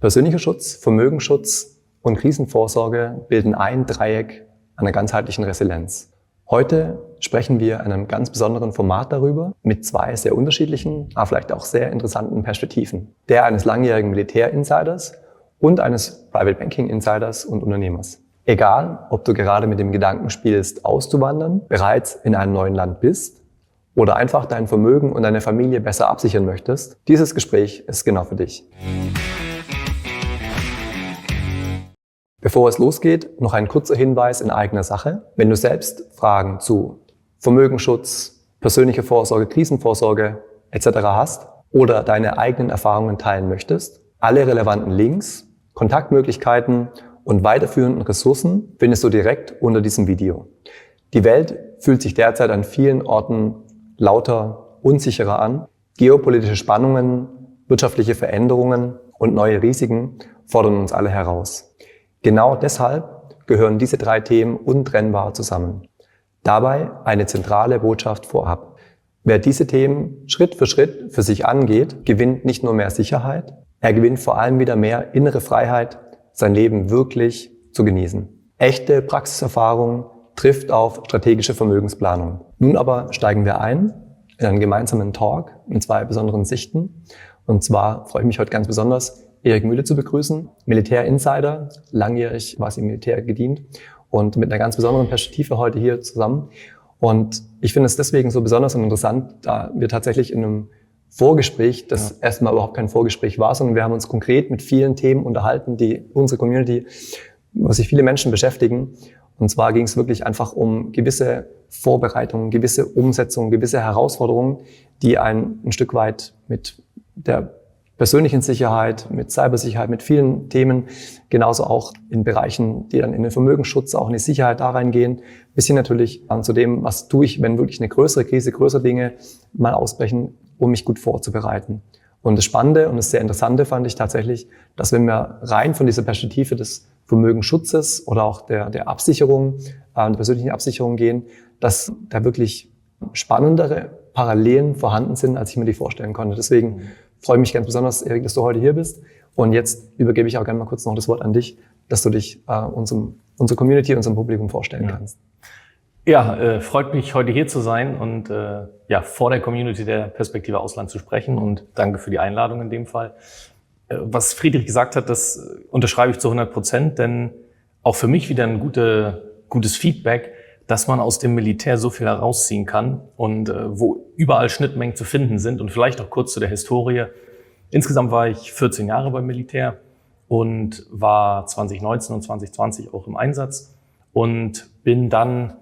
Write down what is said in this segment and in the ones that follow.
Persönlicher Schutz, Vermögensschutz und Krisenvorsorge bilden ein Dreieck einer ganzheitlichen Resilienz. Heute sprechen wir in einem ganz besonderen Format darüber, mit zwei sehr unterschiedlichen, aber vielleicht auch sehr interessanten Perspektiven. Der eines langjährigen Militär-Insiders und eines Private Banking-Insiders und Unternehmers. Egal, ob du gerade mit dem Gedanken spielst, auszuwandern, bereits in einem neuen Land bist oder einfach dein Vermögen und deine Familie besser absichern möchtest, dieses Gespräch ist genau für dich. Bevor es losgeht, noch ein kurzer Hinweis in eigener Sache. Wenn du selbst Fragen zu Vermögensschutz, persönliche Vorsorge, Krisenvorsorge etc. hast oder deine eigenen Erfahrungen teilen möchtest, alle relevanten Links, Kontaktmöglichkeiten und weiterführenden Ressourcen findest du direkt unter diesem Video. Die Welt fühlt sich derzeit an vielen Orten lauter, unsicherer an. Geopolitische Spannungen, wirtschaftliche Veränderungen und neue Risiken fordern uns alle heraus. Genau deshalb gehören diese drei Themen untrennbar zusammen. Dabei eine zentrale Botschaft vorab. Wer diese Themen Schritt für sich angeht, gewinnt nicht nur mehr Sicherheit, er gewinnt vor allem wieder mehr innere Freiheit, sein Leben wirklich zu genießen. Echte Praxiserfahrung trifft auf strategische Vermögensplanung. Nun aber steigen wir ein in einen gemeinsamen Talk mit zwei besonderen Sichten. Und zwar freue ich mich heute ganz besonders, Erik Mühle zu begrüßen, Militär-Insider, langjährig quasi im Militär gedient und mit einer ganz besonderen Perspektive heute hier zusammen. Und ich finde es deswegen so besonders und interessant, da wir tatsächlich in einem Vorgespräch, das erstmal überhaupt kein Vorgespräch war, sondern wir haben uns konkret mit vielen Themen unterhalten, die unsere Community, was sich viele Menschen beschäftigen. Und zwar ging es wirklich einfach um gewisse Vorbereitungen, gewisse Umsetzungen, gewisse Herausforderungen, die ein Stück weit mit der persönlichen Sicherheit, mit Cybersicherheit, mit vielen Themen, genauso auch in Bereichen, die dann in den Vermögensschutz, auch in die Sicherheit da reingehen, bis hin natürlich zu dem, was tue ich, wenn wirklich eine größere Krise, größere Dinge mal ausbrechen, um mich gut vorzubereiten. Und das Spannende und das sehr Interessante fand ich tatsächlich, dass wenn wir rein von dieser Perspektive des Vermögensschutzes oder auch der Absicherung, der persönlichen Absicherung gehen, dass da wirklich spannendere Parallelen vorhanden sind, als ich mir die vorstellen konnte. Deswegen freue mich ganz besonders, Erik, dass du heute hier bist. Und jetzt übergebe ich auch gerne mal kurz noch das Wort an dich, dass du dich unserer Community, unserem Publikum vorstellen kannst. Ja, freut mich, heute hier zu sein und vor der Community der Perspektive Ausland zu sprechen. Und danke für die Einladung in dem Fall. Was Friedrich gesagt hat, das unterschreibe ich zu 100%, denn auch für mich wieder ein gutes Feedback, dass man aus dem Militär so viel herausziehen kann und wo überall Schnittmengen zu finden sind. Und vielleicht auch kurz zu der Historie. Insgesamt war ich 14 Jahre beim Militär und war 2019 und 2020 auch im Einsatz und bin dann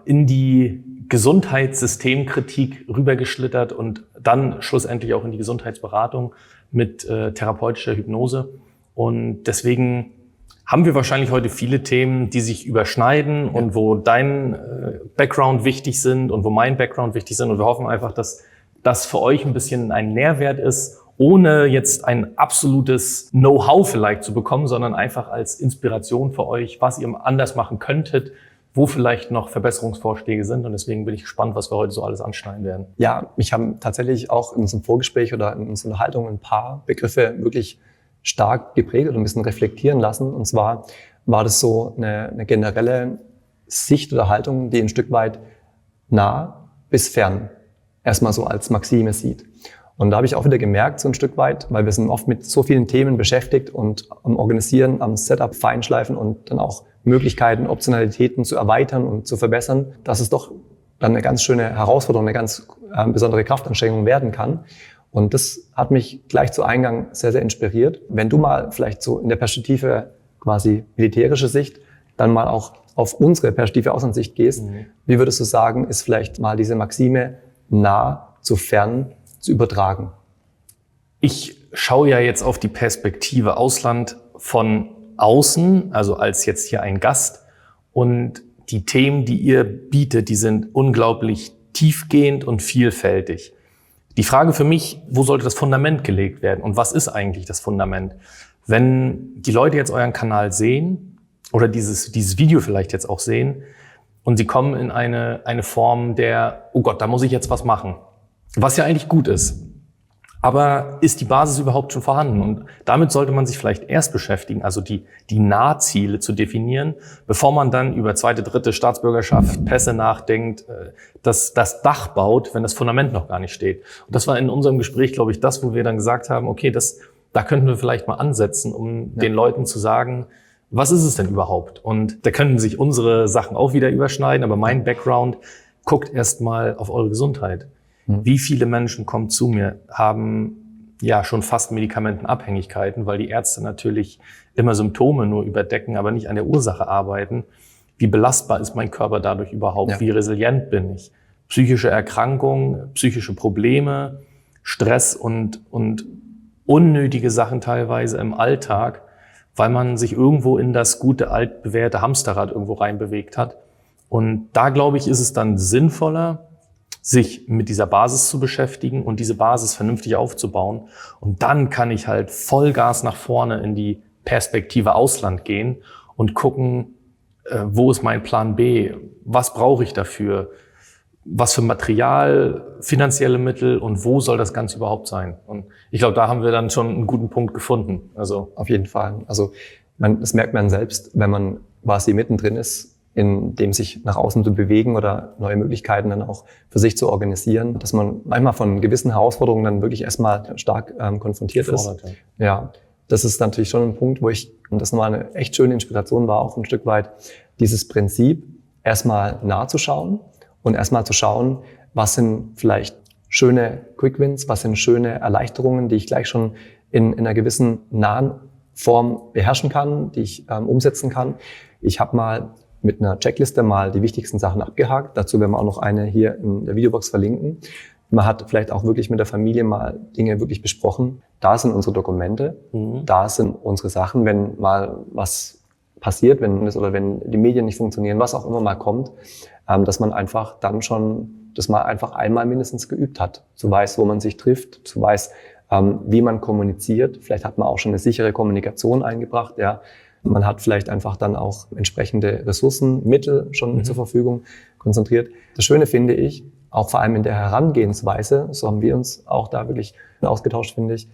in die Gesundheitssystemkritik rübergeschlittert und dann schlussendlich auch in die Gesundheitsberatung mit therapeutischer Hypnose. Und deswegen haben wir wahrscheinlich heute viele Themen, die sich überschneiden und wo dein Background wichtig sind und wo mein Background wichtig sind. Und wir hoffen einfach, dass das für euch ein bisschen ein Nährwert ist, ohne jetzt ein absolutes Know-how vielleicht zu bekommen, sondern einfach als Inspiration für euch, was ihr anders machen könntet, wo vielleicht noch Verbesserungsvorschläge sind. Und deswegen bin ich gespannt, was wir heute so alles anschneiden werden. Ja, mich haben tatsächlich auch in unserem Vorgespräch oder in unserer Unterhaltung ein paar Begriffe wirklich stark geprägt oder ein bisschen reflektieren lassen. Und zwar war das so eine generelle Sicht oder Haltung, die ein Stück weit nah bis fern erstmal so als Maxime sieht. Und da habe ich auch wieder gemerkt, so ein Stück weit, weil wir sind oft mit so vielen Themen beschäftigt und am Organisieren, am Setup feinschleifen und dann auch Möglichkeiten, Optionalitäten zu erweitern und zu verbessern, dass es doch dann eine ganz schöne Herausforderung, eine ganz besondere Kraftanstrengung werden kann. Und das hat mich gleich zu Eingang sehr, sehr inspiriert. Wenn du mal vielleicht so in der Perspektive quasi militärische Sicht, dann mal auch auf unsere Perspektive Auslandssicht gehst, wie würdest du sagen, ist vielleicht mal diese Maxime nah zu fern zu übertragen? Ich schaue ja jetzt auf die Perspektive Ausland von außen, also als jetzt hier ein Gast. Und die Themen, die ihr bietet, die sind unglaublich tiefgehend und vielfältig. Die Frage für mich, wo sollte das Fundament gelegt werden und was ist eigentlich das Fundament? Wenn die Leute jetzt euren Kanal sehen oder dieses Video vielleicht jetzt auch sehen und sie kommen in eine Form der, oh Gott, da muss ich jetzt was machen, was ja eigentlich gut ist. Aber ist die Basis überhaupt schon vorhanden? Und damit sollte man sich vielleicht erst beschäftigen, also die Nahziele zu definieren, bevor man dann über zweite, dritte Staatsbürgerschaft, Pässe nachdenkt, das Dach baut, wenn das Fundament noch gar nicht steht. Und das war in unserem Gespräch, glaube ich, das, wo wir dann gesagt haben, okay, da könnten wir vielleicht mal ansetzen, um den Leuten zu sagen, was ist es denn überhaupt? Und da können sich unsere Sachen auch wieder überschneiden, aber mein Background guckt erst mal auf eure Gesundheit. Wie viele Menschen kommen zu mir, haben ja schon fast Medikamentenabhängigkeiten, weil die Ärzte natürlich immer Symptome nur überdecken, aber nicht an der Ursache arbeiten. Wie belastbar ist mein Körper dadurch überhaupt? Ja. Wie resilient bin ich? Psychische Erkrankungen, psychische Probleme, Stress und unnötige Sachen teilweise im Alltag, weil man sich irgendwo in das gute, altbewährte Hamsterrad irgendwo reinbewegt hat. Und da, glaube ich, ist es dann sinnvoller, sich mit dieser Basis zu beschäftigen und diese Basis vernünftig aufzubauen. Und dann kann ich halt Vollgas nach vorne in die Perspektive Ausland gehen und gucken, wo ist mein Plan B? Was brauche ich dafür? Was für Material, finanzielle Mittel und wo soll das Ganze überhaupt sein? Und ich glaube, da haben wir dann schon einen guten Punkt gefunden. Also auf jeden Fall. Also das merkt man selbst, wenn man quasi mittendrin ist, in dem sich nach außen zu bewegen oder neue Möglichkeiten dann auch für sich zu organisieren, dass man manchmal von gewissen Herausforderungen dann wirklich erstmal stark konfrontiert ist. Ja, das ist natürlich schon ein Punkt, und das nochmal eine echt schöne Inspiration war, auch ein Stück weit dieses Prinzip, erstmal nachzuschauen und erstmal zu schauen, was sind vielleicht schöne Quick Wins, was sind schöne Erleichterungen, die ich gleich schon in einer gewissen nahen Form beherrschen kann, die ich umsetzen kann. Ich habe mal mit einer Checkliste mal die wichtigsten Sachen abgehakt. Dazu werden wir auch noch eine hier in der Videobox verlinken. Man hat vielleicht auch wirklich mit der Familie mal Dinge wirklich besprochen. Da sind unsere Dokumente, da sind unsere Sachen, wenn mal was passiert, wenn die Medien nicht funktionieren, was auch immer mal kommt, dass man einfach dann schon das mal einfach einmal mindestens geübt hat. So weiß, wo man sich trifft, so weiß, wie man kommuniziert. Vielleicht hat man auch schon eine sichere Kommunikation eingebracht, ja. Man hat vielleicht einfach dann auch entsprechende Ressourcen, Mittel schon zur Verfügung konzentriert. Das Schöne finde ich, auch vor allem in der Herangehensweise, so haben wir uns auch da wirklich ausgetauscht, finde ich,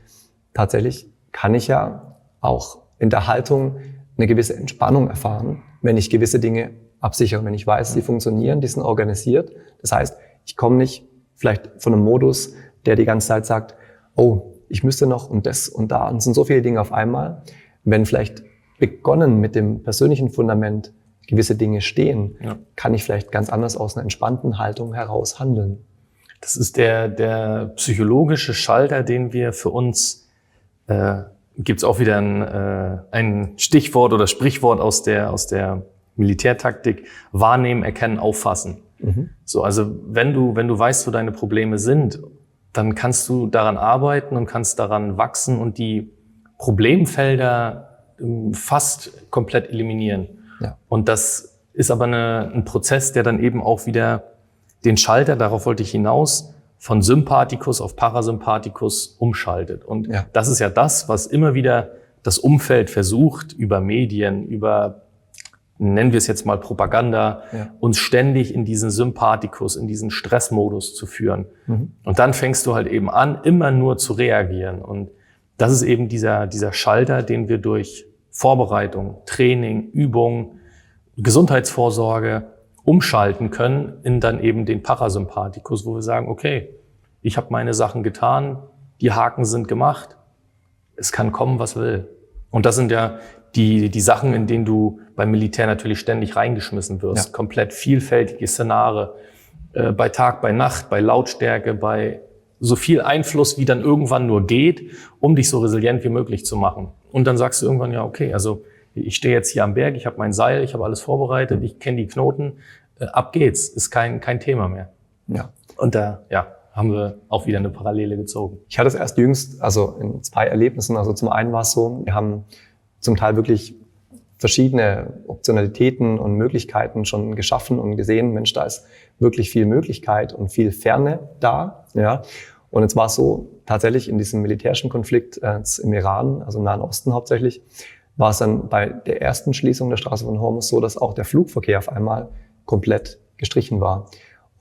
tatsächlich kann ich ja auch in der Haltung eine gewisse Entspannung erfahren, wenn ich gewisse Dinge absichere, wenn ich weiß, die funktionieren, die sind organisiert. Das heißt, ich komme nicht vielleicht von einem Modus, der die ganze Zeit sagt, oh, ich müsste noch und das und da, und es sind so viele Dinge auf einmal. Wenn vielleicht begonnen mit dem persönlichen Fundament gewisse Dinge stehen, kann ich vielleicht ganz anders aus einer entspannten Haltung heraus handeln. Das ist der psychologische Schalter, den wir für uns, gibt's auch wieder ein Stichwort oder Sprichwort aus der Militärtaktik, wahrnehmen, erkennen, auffassen. So, also wenn du weißt, wo deine Probleme sind, dann kannst du daran arbeiten und kannst daran wachsen und die Problemfelder fast komplett eliminieren. Ja. Und das ist aber ein Prozess, der dann eben auch wieder den Schalter, darauf wollte ich hinaus, von Sympathikus auf Parasympathikus umschaltet. Und das ist ja das, was immer wieder das Umfeld versucht, über Medien, über, nennen wir es jetzt mal Propaganda, uns ständig in diesen Sympathikus, in diesen Stressmodus zu führen. Und dann fängst du halt eben an, immer nur zu reagieren. Und das ist eben dieser Schalter, den wir durch Vorbereitung, Training, Übung, Gesundheitsvorsorge umschalten können in dann eben den Parasympathikus, wo wir sagen, okay, ich habe meine Sachen getan, die Haken sind gemacht, es kann kommen, was will. Und das sind ja die Sachen, in denen du beim Militär natürlich ständig reingeschmissen wirst. Komplett vielfältige Szenarien, bei Tag, bei Nacht, bei Lautstärke, bei so viel Einfluss, wie dann irgendwann nur geht, um dich so resilient wie möglich zu machen. Und dann sagst du irgendwann, ja, okay, also ich stehe jetzt hier am Berg, ich habe mein Seil, ich habe alles vorbereitet, ich kenne die Knoten, ab geht's, ist kein Thema mehr. Ja. Und da haben wir auch wieder eine Parallele gezogen. Ich hatte es erst jüngst, also in 2 Erlebnissen. Also zum einen war es so, wir haben zum Teil wirklich verschiedene Optionalitäten und Möglichkeiten schon geschaffen und gesehen, Mensch, da ist wirklich viel Möglichkeit und viel Ferne da. Ja. Und jetzt war es so, tatsächlich in diesem militärischen Konflikt im Iran, also im Nahen Osten hauptsächlich, war es dann bei der ersten Schließung der Straße von Hormuz so, dass auch der Flugverkehr auf einmal komplett gestrichen war.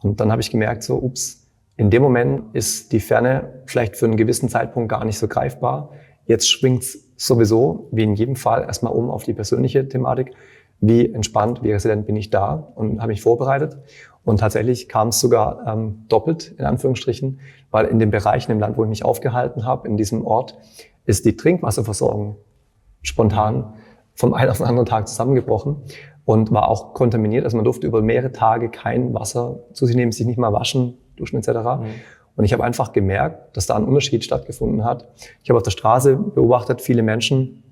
Und dann habe ich gemerkt, so, ups, in dem Moment ist die Ferne vielleicht für einen gewissen Zeitpunkt gar nicht so greifbar. Jetzt schwingt's sowieso, wie in jedem Fall, erstmal um auf die persönliche Thematik. Wie entspannt, wie resilient bin ich da und habe mich vorbereitet. Und tatsächlich kam es sogar doppelt, in Anführungsstrichen, weil in dem Bereich, in dem Land, wo ich mich aufgehalten habe, in diesem Ort, ist die Trinkwasserversorgung spontan vom einen auf den anderen Tag zusammengebrochen und war auch kontaminiert. Also man durfte über mehrere Tage kein Wasser zu sich nehmen, sich nicht mal waschen, duschen etc. Und ich habe einfach gemerkt, dass da ein Unterschied stattgefunden hat. Ich habe auf der Straße beobachtet viele Menschen,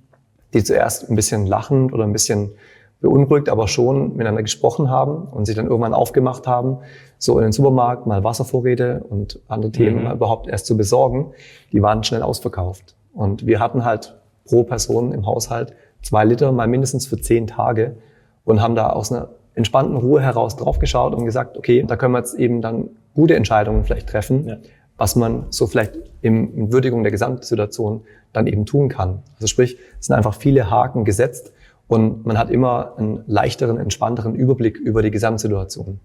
die zuerst ein bisschen lachend oder ein bisschen beunruhigt, aber schon miteinander gesprochen haben und sich dann irgendwann aufgemacht haben, so in den Supermarkt mal Wasservorräte und andere Themen überhaupt erst zu besorgen. Die waren schnell ausverkauft. Und wir hatten halt pro Person im Haushalt 2 Liter mal mindestens für 10 Tage und haben da aus einer entspannten Ruhe heraus draufgeschaut und gesagt, okay, da können wir jetzt eben dann gute Entscheidungen vielleicht treffen, was man so vielleicht in Würdigung der Gesamtsituation dann eben tun kann. Also sprich, es sind einfach viele Haken gesetzt und man hat immer einen leichteren, entspannteren Überblick über die Gesamtsituation.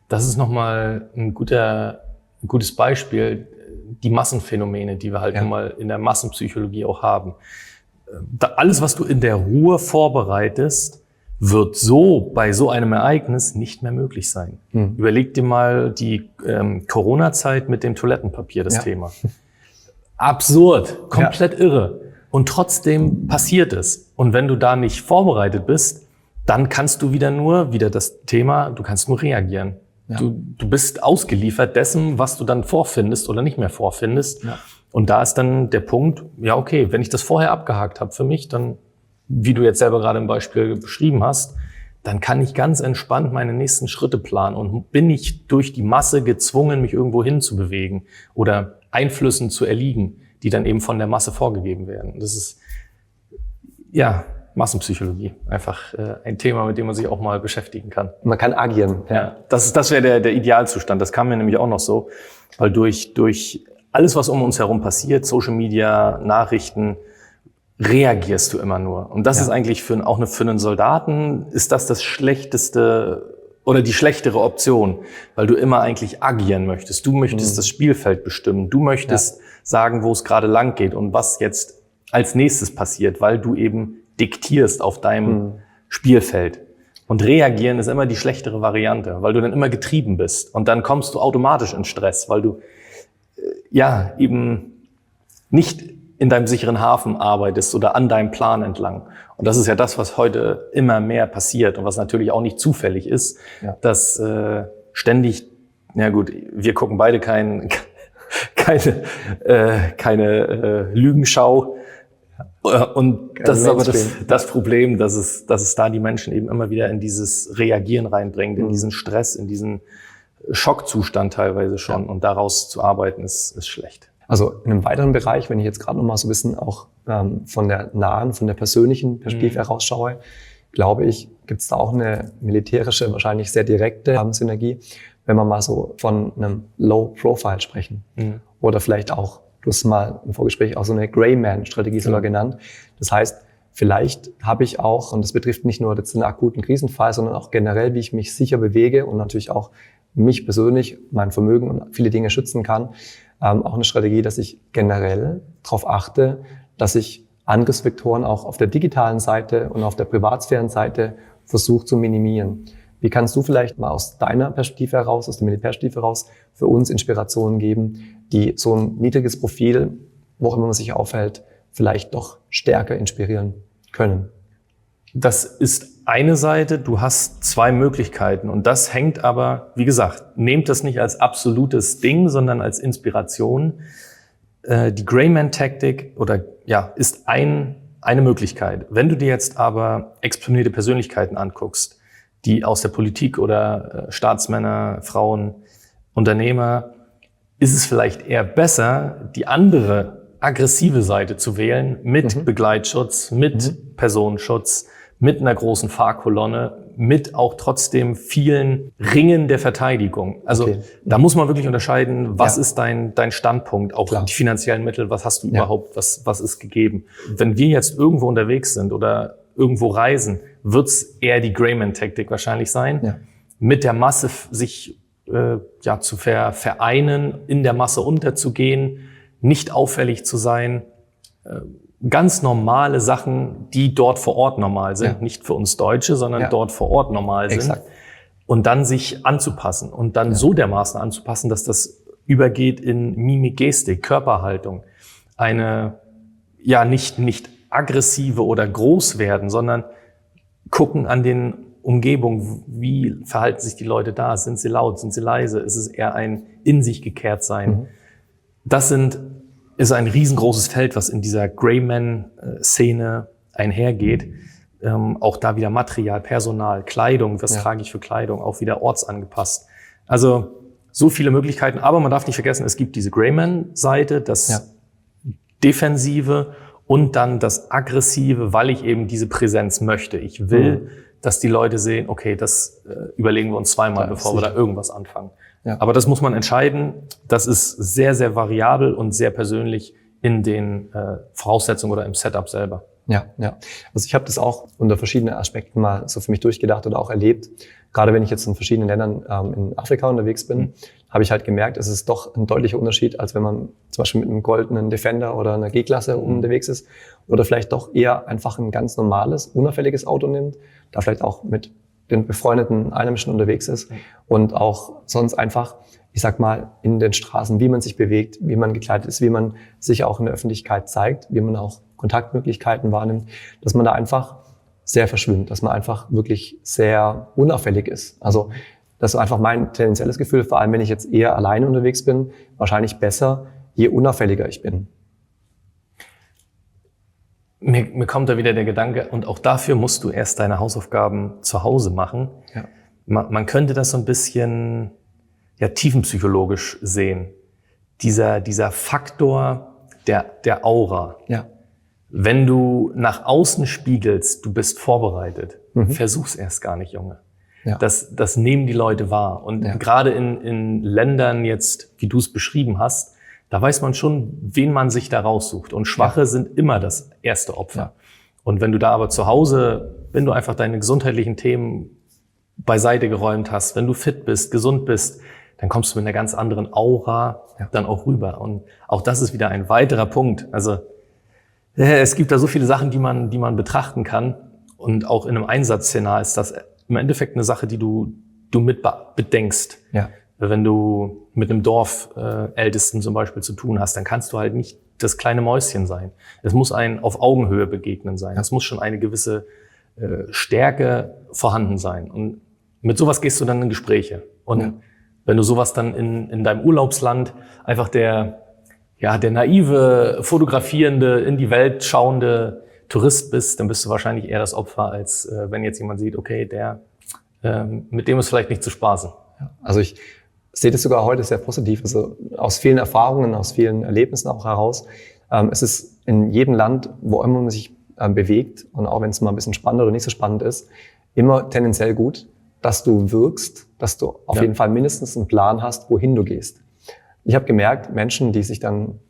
Das ist nochmal ein gutes Beispiel, die Massenphänomene, die wir halt nun mal in der Massenpsychologie auch haben. Alles, was du in der Ruhe vorbereitest, wird so bei so einem Ereignis nicht mehr möglich sein. Überleg dir mal die Corona-Zeit mit dem Toilettenpapier, das Thema. Absurd, komplett irre. Und trotzdem passiert es. Und wenn du da nicht vorbereitet bist, dann kannst du wieder das Thema, du kannst nur reagieren. Ja. Du bist ausgeliefert dessen, was du dann vorfindest oder nicht mehr vorfindest. Ja. Und da ist dann der Punkt, ja okay, wenn ich das vorher abgehakt habe für mich, dann, wie du jetzt selber gerade im Beispiel beschrieben hast, dann kann ich ganz entspannt meine nächsten Schritte planen und bin nicht durch die Masse gezwungen, mich irgendwo hinzubewegen oder Einflüssen zu erliegen, die dann eben von der Masse vorgegeben werden. Das ist, Massenpsychologie. Einfach ein Thema, mit dem man sich auch mal beschäftigen kann. Man kann agieren. Ja, das wäre der Idealzustand. Das kam mir nämlich auch noch so, weil durch alles, was um uns herum passiert, Social Media, Nachrichten, reagierst du immer nur. Und das ist eigentlich für einen Soldaten ist das schlechteste oder die schlechtere Option, weil du immer eigentlich agieren möchtest. Du möchtest das Spielfeld bestimmen. Du möchtest sagen, wo es gerade lang geht und was jetzt als nächstes passiert, weil du eben diktierst auf deinem Spielfeld. Und reagieren ist immer die schlechtere Variante, weil du dann immer getrieben bist. Und dann kommst du automatisch in Stress, weil du eben nicht in deinem sicheren Hafen arbeitest oder an deinem Plan entlang. Und das ist ja das, was heute immer mehr passiert und was natürlich auch nicht zufällig ist, dass ständig, wir gucken beide keine Lügenschau. Und das ist aber das Problem, dass es da die Menschen eben immer wieder in dieses Reagieren reinbringt, in diesen Stress, in diesen Schockzustand teilweise schon. Und daraus zu arbeiten, ist schlecht. Also in einem weiteren Bereich, wenn ich jetzt gerade noch mal so ein bisschen auch von der persönlichen Perspektive herausschaue, glaube ich, gibt es da auch eine militärische, wahrscheinlich sehr direkte Synergie, wenn wir mal so von einem Low Profile sprechen. Oder vielleicht auch, du hast mal im Vorgespräch auch so eine Greyman-Strategie sogar genannt. Das heißt, vielleicht habe ich auch, und das betrifft nicht nur jetzt einen akuten Krisenfall, sondern auch generell, wie ich mich sicher bewege und natürlich auch mich persönlich, mein Vermögen und viele Dinge schützen kann, auch eine Strategie, dass ich generell darauf achte, dass ich Angriffsvektoren auch auf der digitalen Seite und auf der Privatsphärenseite versuche zu minimieren. Wie kannst du vielleicht mal aus deiner Perspektive heraus, aus der Militärperspektive heraus, für uns Inspirationen geben, die so ein niedriges Profil, wo auch immer man sich aufhält, vielleicht doch stärker inspirieren können? Das ist eine Seite, du hast 2 Möglichkeiten und das hängt aber, wie gesagt, nehmt das nicht als absolutes Ding, sondern als Inspiration. Die Greyman-Taktik ist eine Möglichkeit. Wenn du dir jetzt aber exponierte Persönlichkeiten anguckst, die aus der Politik oder Staatsmänner, Frauen, Unternehmer, ist es vielleicht eher besser, die andere aggressive Seite zu wählen mit Begleitschutz, mit Personenschutz, mit einer großen Fahrkolonne, mit auch trotzdem vielen Ringen der Verteidigung. Also da muss man wirklich unterscheiden, was ist dein Standpunkt, auch die finanziellen Mittel, was hast du überhaupt, was ist gegeben. Wenn wir jetzt irgendwo unterwegs sind oder irgendwo reisen, wird's eher die Greyman-Taktik wahrscheinlich sein, mit der Masse sich zu vereinen, in der Masse unterzugehen, nicht auffällig zu sein, ganz normale Sachen, die dort vor Ort normal sind, nicht für uns Deutsche, sondern dort vor Ort normal sind. Exakt. Und dann sich anzupassen und dann so dermaßen anzupassen, dass das übergeht in Mimik, Gestik, Körperhaltung. Eine, nicht aggressive oder groß werden, sondern gucken an den Umgebungen, wie verhalten sich die Leute da? Sind sie laut? Sind sie leise? Ist es eher ein in sich gekehrt sein? Das ist ein riesengroßes Feld, was in dieser Greyman-Szene einhergeht. Auch da wieder Material, Personal, Kleidung, was trage ich für Kleidung, auch wieder ortsangepasst. Also so viele Möglichkeiten, aber man darf nicht vergessen, es gibt diese Greyman-Seite, das Defensive und dann das Aggressive, weil ich eben diese Präsenz möchte. Ich will, dass die Leute sehen, okay, das überlegen wir uns zweimal, bevor wir da irgendwas anfangen. Ja. Aber das muss man entscheiden. Das ist sehr, sehr variabel und sehr persönlich in den Voraussetzungen oder im Setup selber. Ja. Also ich habe das auch unter verschiedenen Aspekten mal so für mich durchgedacht oder auch erlebt. Gerade wenn ich jetzt in verschiedenen Ländern in Afrika unterwegs bin, habe ich halt gemerkt, es ist doch ein deutlicher Unterschied, als wenn man zum Beispiel mit einem goldenen Defender oder einer G-Klasse unterwegs ist oder vielleicht doch eher einfach ein ganz normales, unauffälliges Auto nimmt, da vielleicht auch mit den befreundeten Einheimischen unterwegs ist und auch sonst einfach, ich sag mal, in den Straßen, wie man sich bewegt, wie man gekleidet ist, wie man sich auch in der Öffentlichkeit zeigt, wie man auch Kontaktmöglichkeiten wahrnimmt, dass man da einfach sehr verschwimmt, dass man einfach wirklich sehr unauffällig ist. Also das ist einfach mein tendenzielles Gefühl, vor allem wenn ich jetzt eher alleine unterwegs bin, wahrscheinlich besser, je unauffälliger ich bin. Mir kommt da wieder der Gedanke, und auch dafür musst du erst deine Hausaufgaben zu Hause machen. Ja. Man könnte das so ein bisschen tiefenpsychologisch sehen. Dieser Faktor der Aura. Ja. Wenn du nach außen spiegelst, du bist vorbereitet, versuch's erst gar nicht, Junge. Ja. Das nehmen die Leute wahr. Und gerade in Ländern jetzt, wie du es beschrieben hast, da weiß man schon, wen man sich da raussucht. Und Schwache sind immer das erste Opfer. Ja. Und wenn du da aber zu Hause, wenn du einfach deine gesundheitlichen Themen beiseite geräumt hast, wenn du fit bist, gesund bist, dann kommst du mit einer ganz anderen Aura dann auch rüber. Und auch das ist wieder ein weiterer Punkt. Also es gibt da so viele Sachen, die man betrachten kann. Und auch in einem Einsatzszenar ist das im Endeffekt eine Sache, die du mit bedenkst. Ja. Wenn du mit einem Dorfältesten zum Beispiel zu tun hast, dann kannst du halt nicht das kleine Mäuschen sein. Es muss ein auf Augenhöhe begegnen sein. Es muss schon eine gewisse Stärke vorhanden sein. Und mit sowas gehst du dann in Gespräche. Und wenn du sowas dann in deinem Urlaubsland einfach der naive, fotografierende, in die Welt schauende Tourist bist, dann bist du wahrscheinlich eher das Opfer, als wenn jetzt jemand sieht, okay, mit dem ist vielleicht nicht zu spaßen. Also ich sehe das sogar heute sehr positiv. Also aus vielen Erfahrungen, aus vielen Erlebnissen auch heraus. Es ist in jedem Land, wo immer man sich bewegt und auch wenn es mal ein bisschen spannend oder nicht so spannend ist, immer tendenziell gut, dass du wirkst, dass du auf jeden Fall mindestens einen Plan hast, wohin du gehst. Ich habe gemerkt, Menschen, die sich dann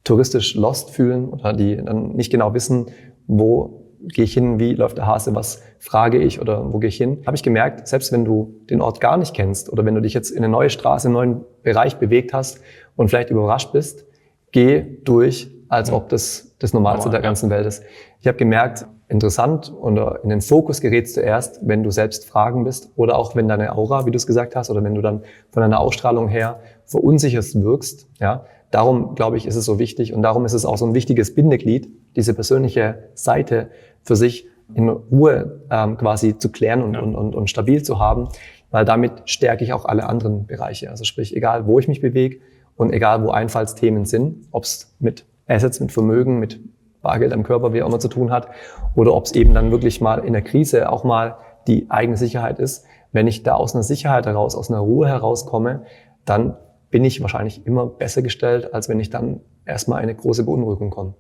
touristisch lost fühlen oder die dann nicht genau wissen, wo gehe ich hin, wie läuft der Hase, was frage ich oder wo gehe ich hin, habe ich gemerkt, selbst wenn du den Ort gar nicht kennst oder wenn du dich jetzt in eine neue Straße, in einen neuen Bereich bewegt hast und vielleicht überrascht bist, geh durch, als ob das Normalste der ganzen Welt ist. Ich habe gemerkt, interessant oder in den Fokus gerätst du erst, wenn du selbst Fragen bist oder auch wenn deine Aura, wie du es gesagt hast, oder wenn du dann von deiner Ausstrahlung her verunsicherst wirkst. Ja, darum, glaube ich, ist es so wichtig und darum ist es auch so ein wichtiges Bindeglied, diese persönliche Seite für sich in Ruhe quasi zu klären und stabil zu haben, weil damit stärke ich auch alle anderen Bereiche. Also sprich, egal wo ich mich bewege und egal wo Einfallsthemen sind, ob es mit Assets, mit Vermögen, mit Bargeld am Körper, wie auch immer zu tun hat, oder ob es eben dann wirklich mal in der Krise auch mal die eigene Sicherheit ist. Wenn ich da aus einer Sicherheit heraus, aus einer Ruhe herauskomme, dann bin ich wahrscheinlich immer besser gestellt, als wenn ich dann erstmal eine große Beunruhigung komme.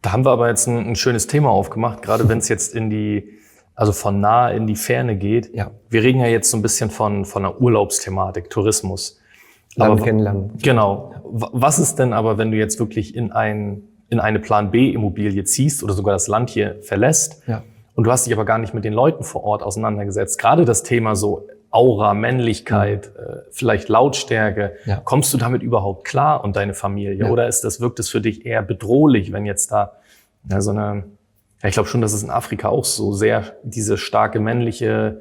Da haben wir aber jetzt ein schönes Thema aufgemacht, gerade wenn es jetzt von nahe in die Ferne geht. Ja. Wir reden ja jetzt so ein bisschen von einer Urlaubsthematik, Tourismus. Land kennenlernen. Genau. Was ist denn aber, wenn du jetzt wirklich in eine Plan-B-Immobilie ziehst oder sogar das Land hier verlässt und du hast dich aber gar nicht mit den Leuten vor Ort auseinandergesetzt? Gerade das Thema so Aura, Männlichkeit, vielleicht Lautstärke. Ja. Kommst du damit überhaupt klar und deine Familie? Ja. Oder wirkt es für dich eher bedrohlich, wenn jetzt da so eine, ja, ich glaube schon, dass es in Afrika auch so sehr diese starke männliche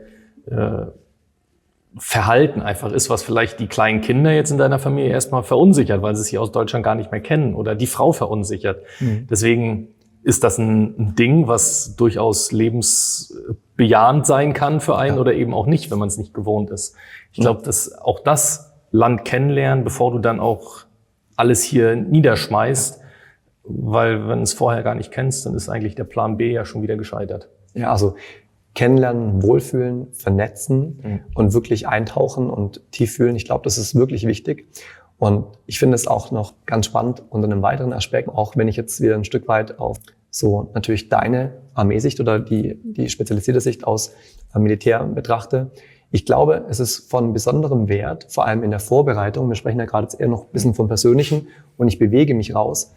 Verhalten einfach ist, was vielleicht die kleinen Kinder jetzt in deiner Familie erstmal verunsichert, weil sie es hier aus Deutschland gar nicht mehr kennen oder die Frau verunsichert. Deswegen ist das ein Ding, was durchaus lebensbejahend sein kann für einen oder eben auch nicht, wenn man es nicht gewohnt ist. Ich glaube, dass auch das Land kennenlernen, bevor du dann auch alles hier niederschmeißt, weil wenn du es vorher gar nicht kennst, dann ist eigentlich der Plan B ja schon wieder gescheitert. Ja, also kennenlernen, wohlfühlen, vernetzen und wirklich eintauchen und tief fühlen. Ich glaube, das ist wirklich wichtig. Und ich finde es auch noch ganz spannend unter einem weiteren Aspekt, auch wenn ich jetzt wieder ein Stück weit auf so natürlich deine Armeesicht oder die spezialisierte Sicht aus Militär betrachte. Ich glaube, es ist von besonderem Wert, vor allem in der Vorbereitung, wir sprechen ja gerade jetzt eher noch ein bisschen vom Persönlichen und ich bewege mich raus,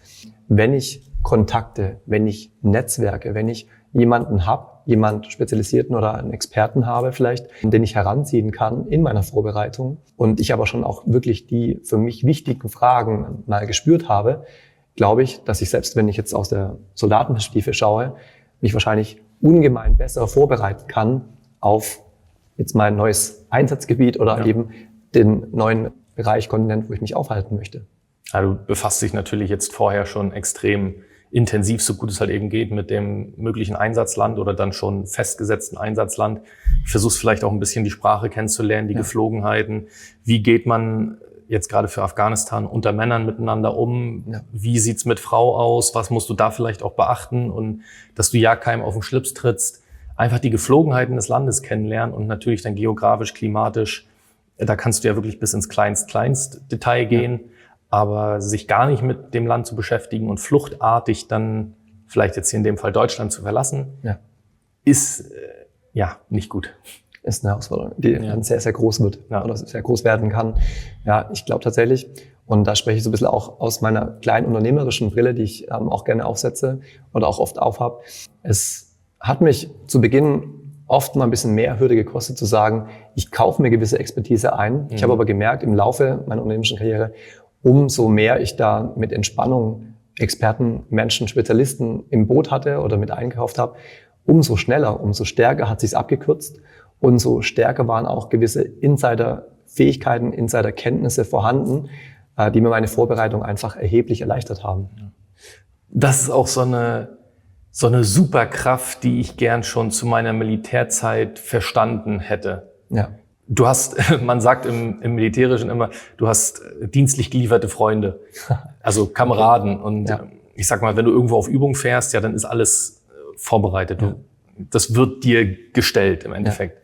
wenn ich Kontakte, wenn ich Netzwerke, wenn ich jemanden habe, jemand Spezialisierten oder einen Experten habe vielleicht, den ich heranziehen kann in meiner Vorbereitung und ich aber schon auch wirklich die für mich wichtigen Fragen mal gespürt habe, glaube ich, dass ich selbst, wenn ich jetzt aus der Soldatenperspektive schaue, mich wahrscheinlich ungemein besser vorbereiten kann auf jetzt mein neues Einsatzgebiet oder eben den neuen Bereich, Kontinent, wo ich mich aufhalten möchte. Ja, du befasst dich natürlich jetzt vorher schon extrem intensiv, so gut es halt eben geht, mit dem möglichen Einsatzland oder dann schon festgesetzten Einsatzland. Versuchst vielleicht auch ein bisschen die Sprache kennenzulernen, die Geflogenheiten. Wie geht man jetzt gerade für Afghanistan unter Männern miteinander um? Ja. Wie sieht's mit Frau aus? Was musst du da vielleicht auch beachten? Und dass du ja keinem auf den Schlips trittst. Einfach die Geflogenheiten des Landes kennenlernen und natürlich dann geografisch, klimatisch. Da kannst du ja wirklich bis ins kleinst Detail gehen. Ja. Aber sich gar nicht mit dem Land zu beschäftigen und fluchtartig dann vielleicht jetzt hier in dem Fall Deutschland zu verlassen, ist nicht gut. Ist eine Herausforderung, die dann sehr, sehr groß wird oder sehr groß werden kann. Ja, ich glaube tatsächlich, und da spreche ich so ein bisschen auch aus meiner kleinen unternehmerischen Brille, die ich auch gerne aufsetze oder auch oft aufhab. Es hat mich zu Beginn oft mal ein bisschen mehr Hürde gekostet zu sagen, ich kaufe mir gewisse Expertise ein. Ich habe aber gemerkt im Laufe meiner unternehmerischen Karriere, umso mehr ich da mit Entspannung Experten, Menschen, Spezialisten im Boot hatte oder mit eingekauft habe, umso schneller, umso stärker hat sich's abgekürzt, umso stärker waren auch gewisse Insider-Fähigkeiten, Insider-Kenntnisse vorhanden, die mir meine Vorbereitung einfach erheblich erleichtert haben. Das ist auch so eine Superkraft, die ich gern schon zu meiner Militärzeit verstanden hätte. Ja. Du hast, man sagt im Militärischen immer, du hast dienstlich gelieferte Freunde, also Kameraden. Und ich sag mal, wenn du irgendwo auf Übung fährst, dann ist alles vorbereitet. Das wird dir gestellt im Endeffekt.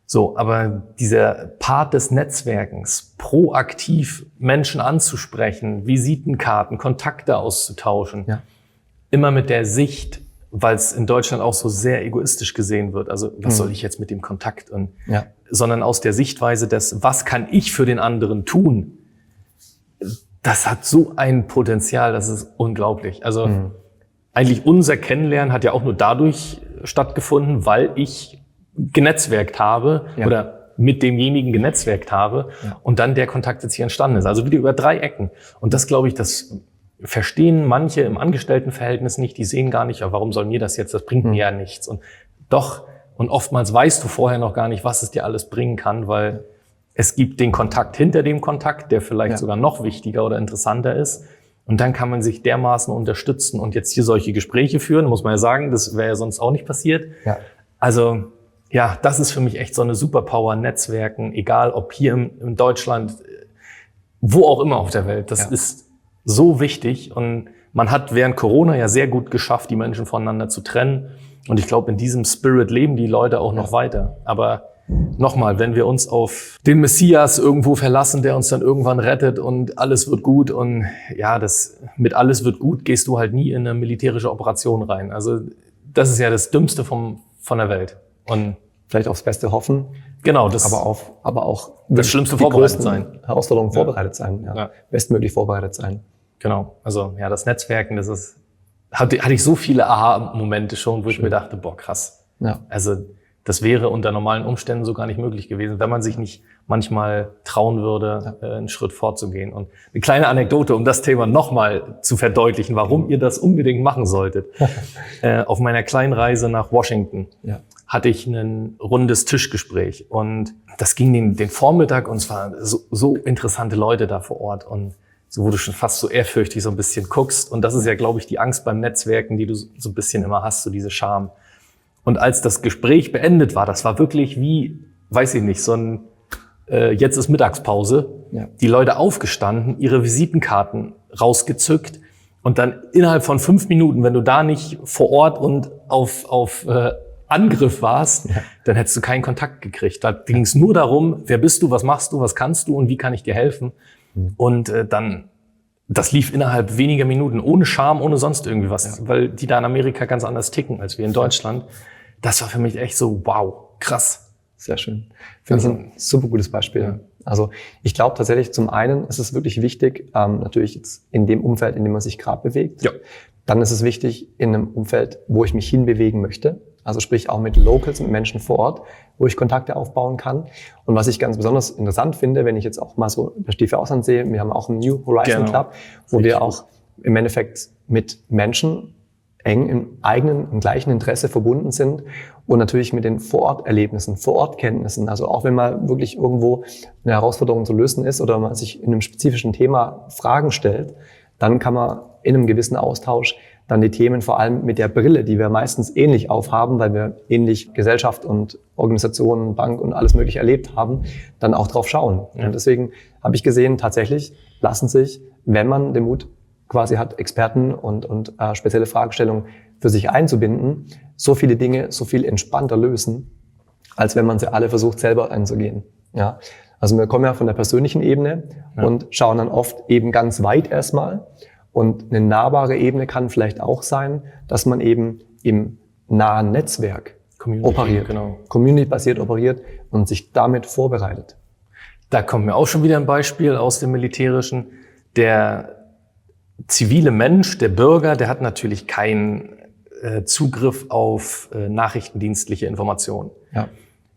So, aber dieser Part des Netzwerkens, proaktiv Menschen anzusprechen, Visitenkarten, Kontakte auszutauschen, immer mit der Sicht, weil es in Deutschland auch so sehr egoistisch gesehen wird. Also was soll ich jetzt mit dem Kontakt? Und sondern aus der Sichtweise des, was kann ich für den anderen tun? Das hat so ein Potenzial, das ist unglaublich. Also eigentlich unser Kennenlernen hat ja auch nur dadurch stattgefunden, weil ich genetzwerkt habe oder mit demjenigen genetzwerkt habe und dann der Kontakt jetzt hier entstanden ist. Also wieder über 3 Ecken. Und das, glaube ich, das verstehen manche im Angestelltenverhältnis nicht. Die sehen gar nicht, warum soll mir das jetzt? Das bringt mir ja nichts. Und doch, und oftmals weißt du vorher noch gar nicht, was es dir alles bringen kann, weil es gibt den Kontakt hinter dem Kontakt, der vielleicht sogar noch wichtiger oder interessanter ist. Und dann kann man sich dermaßen unterstützen und jetzt hier solche Gespräche führen, muss man ja sagen, das wäre ja sonst auch nicht passiert. Ja. Also das ist für mich echt so eine Superpower, Netzwerken, egal ob hier in Deutschland, wo auch immer auf der Welt. Das ist so wichtig und man hat während Corona ja sehr gut geschafft, die Menschen voneinander zu trennen. Und ich glaube, in diesem Spirit leben die Leute auch noch weiter. Aber nochmal, wenn wir uns auf den Messias irgendwo verlassen, der uns dann irgendwann rettet und alles wird gut und das mit alles wird gut, gehst du halt nie in eine militärische Operation rein. Also das ist ja das Dümmste von der Welt. Und vielleicht aufs Beste hoffen. Genau, aber auch das Schlimmste vorbereitet sein. Herausforderungen vorbereitet sein, bestmöglich vorbereitet sein. Genau, also das Netzwerken, hatte ich so viele Aha-Momente schon, wo ich mir dachte, boah, krass. Ja. Also Das wäre unter normalen Umständen so gar nicht möglich gewesen, wenn man sich nicht manchmal trauen würde, einen Schritt vorzugehen. Und eine kleine Anekdote, um das Thema nochmal zu verdeutlichen, warum ihr das unbedingt machen solltet. Auf meiner kleinen Reise nach Washington hatte ich ein rundes Tischgespräch und das ging den Vormittag und es waren so interessante Leute da vor Ort und so, wo du schon fast so ehrfürchtig so ein bisschen guckst. Und das ist ja, glaube ich, die Angst beim Netzwerken, die du so ein bisschen immer hast, so diese Scham. Und als das Gespräch beendet war, das war wirklich wie, weiß ich nicht, so ein jetzt ist Mittagspause. Ja. Die Leute aufgestanden, ihre Visitenkarten rausgezückt und dann innerhalb von 5 Minuten, wenn du da nicht vor Ort und auf Angriff warst, dann hättest du keinen Kontakt gekriegt. Da ging es nur darum, wer bist du, was machst du, was kannst du und wie kann ich dir helfen? Und dann, das lief innerhalb weniger Minuten, ohne Scham, ohne sonst irgendwie was, weil die da in Amerika ganz anders ticken als wir in Deutschland. Das war für mich echt so, wow, krass. Sehr schön. Finde ich ein super gutes Beispiel. Ja. Also ich glaube tatsächlich, zum einen ist es wirklich wichtig, natürlich jetzt in dem Umfeld, in dem man sich gerade bewegt. Ja. Dann ist es wichtig in einem Umfeld, wo ich mich hinbewegen möchte. Also sprich auch mit Locals, mit Menschen vor Ort, wo ich Kontakte aufbauen kann. Und was ich ganz besonders interessant finde, wenn ich jetzt auch mal so das Stiefel Ausland sehe, wir haben auch einen New Horizon Club, wo wir auch im Endeffekt mit Menschen eng im gleichen Interesse verbunden sind und natürlich mit den Vororterlebnissen, Vorortkenntnissen. Also auch wenn mal wirklich irgendwo eine Herausforderung zu lösen ist oder man sich in einem spezifischen Thema Fragen stellt, dann kann man in einem gewissen Austausch dann die Themen vor allem mit der Brille, die wir meistens ähnlich aufhaben, weil wir ähnlich Gesellschaft und Organisationen, Bank und alles Mögliche erlebt haben, dann auch drauf schauen. Ja. Und deswegen habe ich gesehen, tatsächlich lassen sich, wenn man den Mut quasi hat, Experten und spezielle Fragestellungen für sich einzubinden, so viele Dinge so viel entspannter lösen, als wenn man sie alle versucht, selber anzugehen. Ja? Also wir kommen ja von der persönlichen Ebene und schauen dann oft eben ganz weit erstmal. Und eine nahbare Ebene kann vielleicht auch sein, dass man eben im nahen Netzwerk operiert, community-basiert operiert und sich damit vorbereitet. Da kommt mir auch schon wieder ein Beispiel aus dem Militärischen. Der zivile Mensch, der Bürger, der hat natürlich keinen Zugriff auf nachrichtendienstliche Informationen. Ja.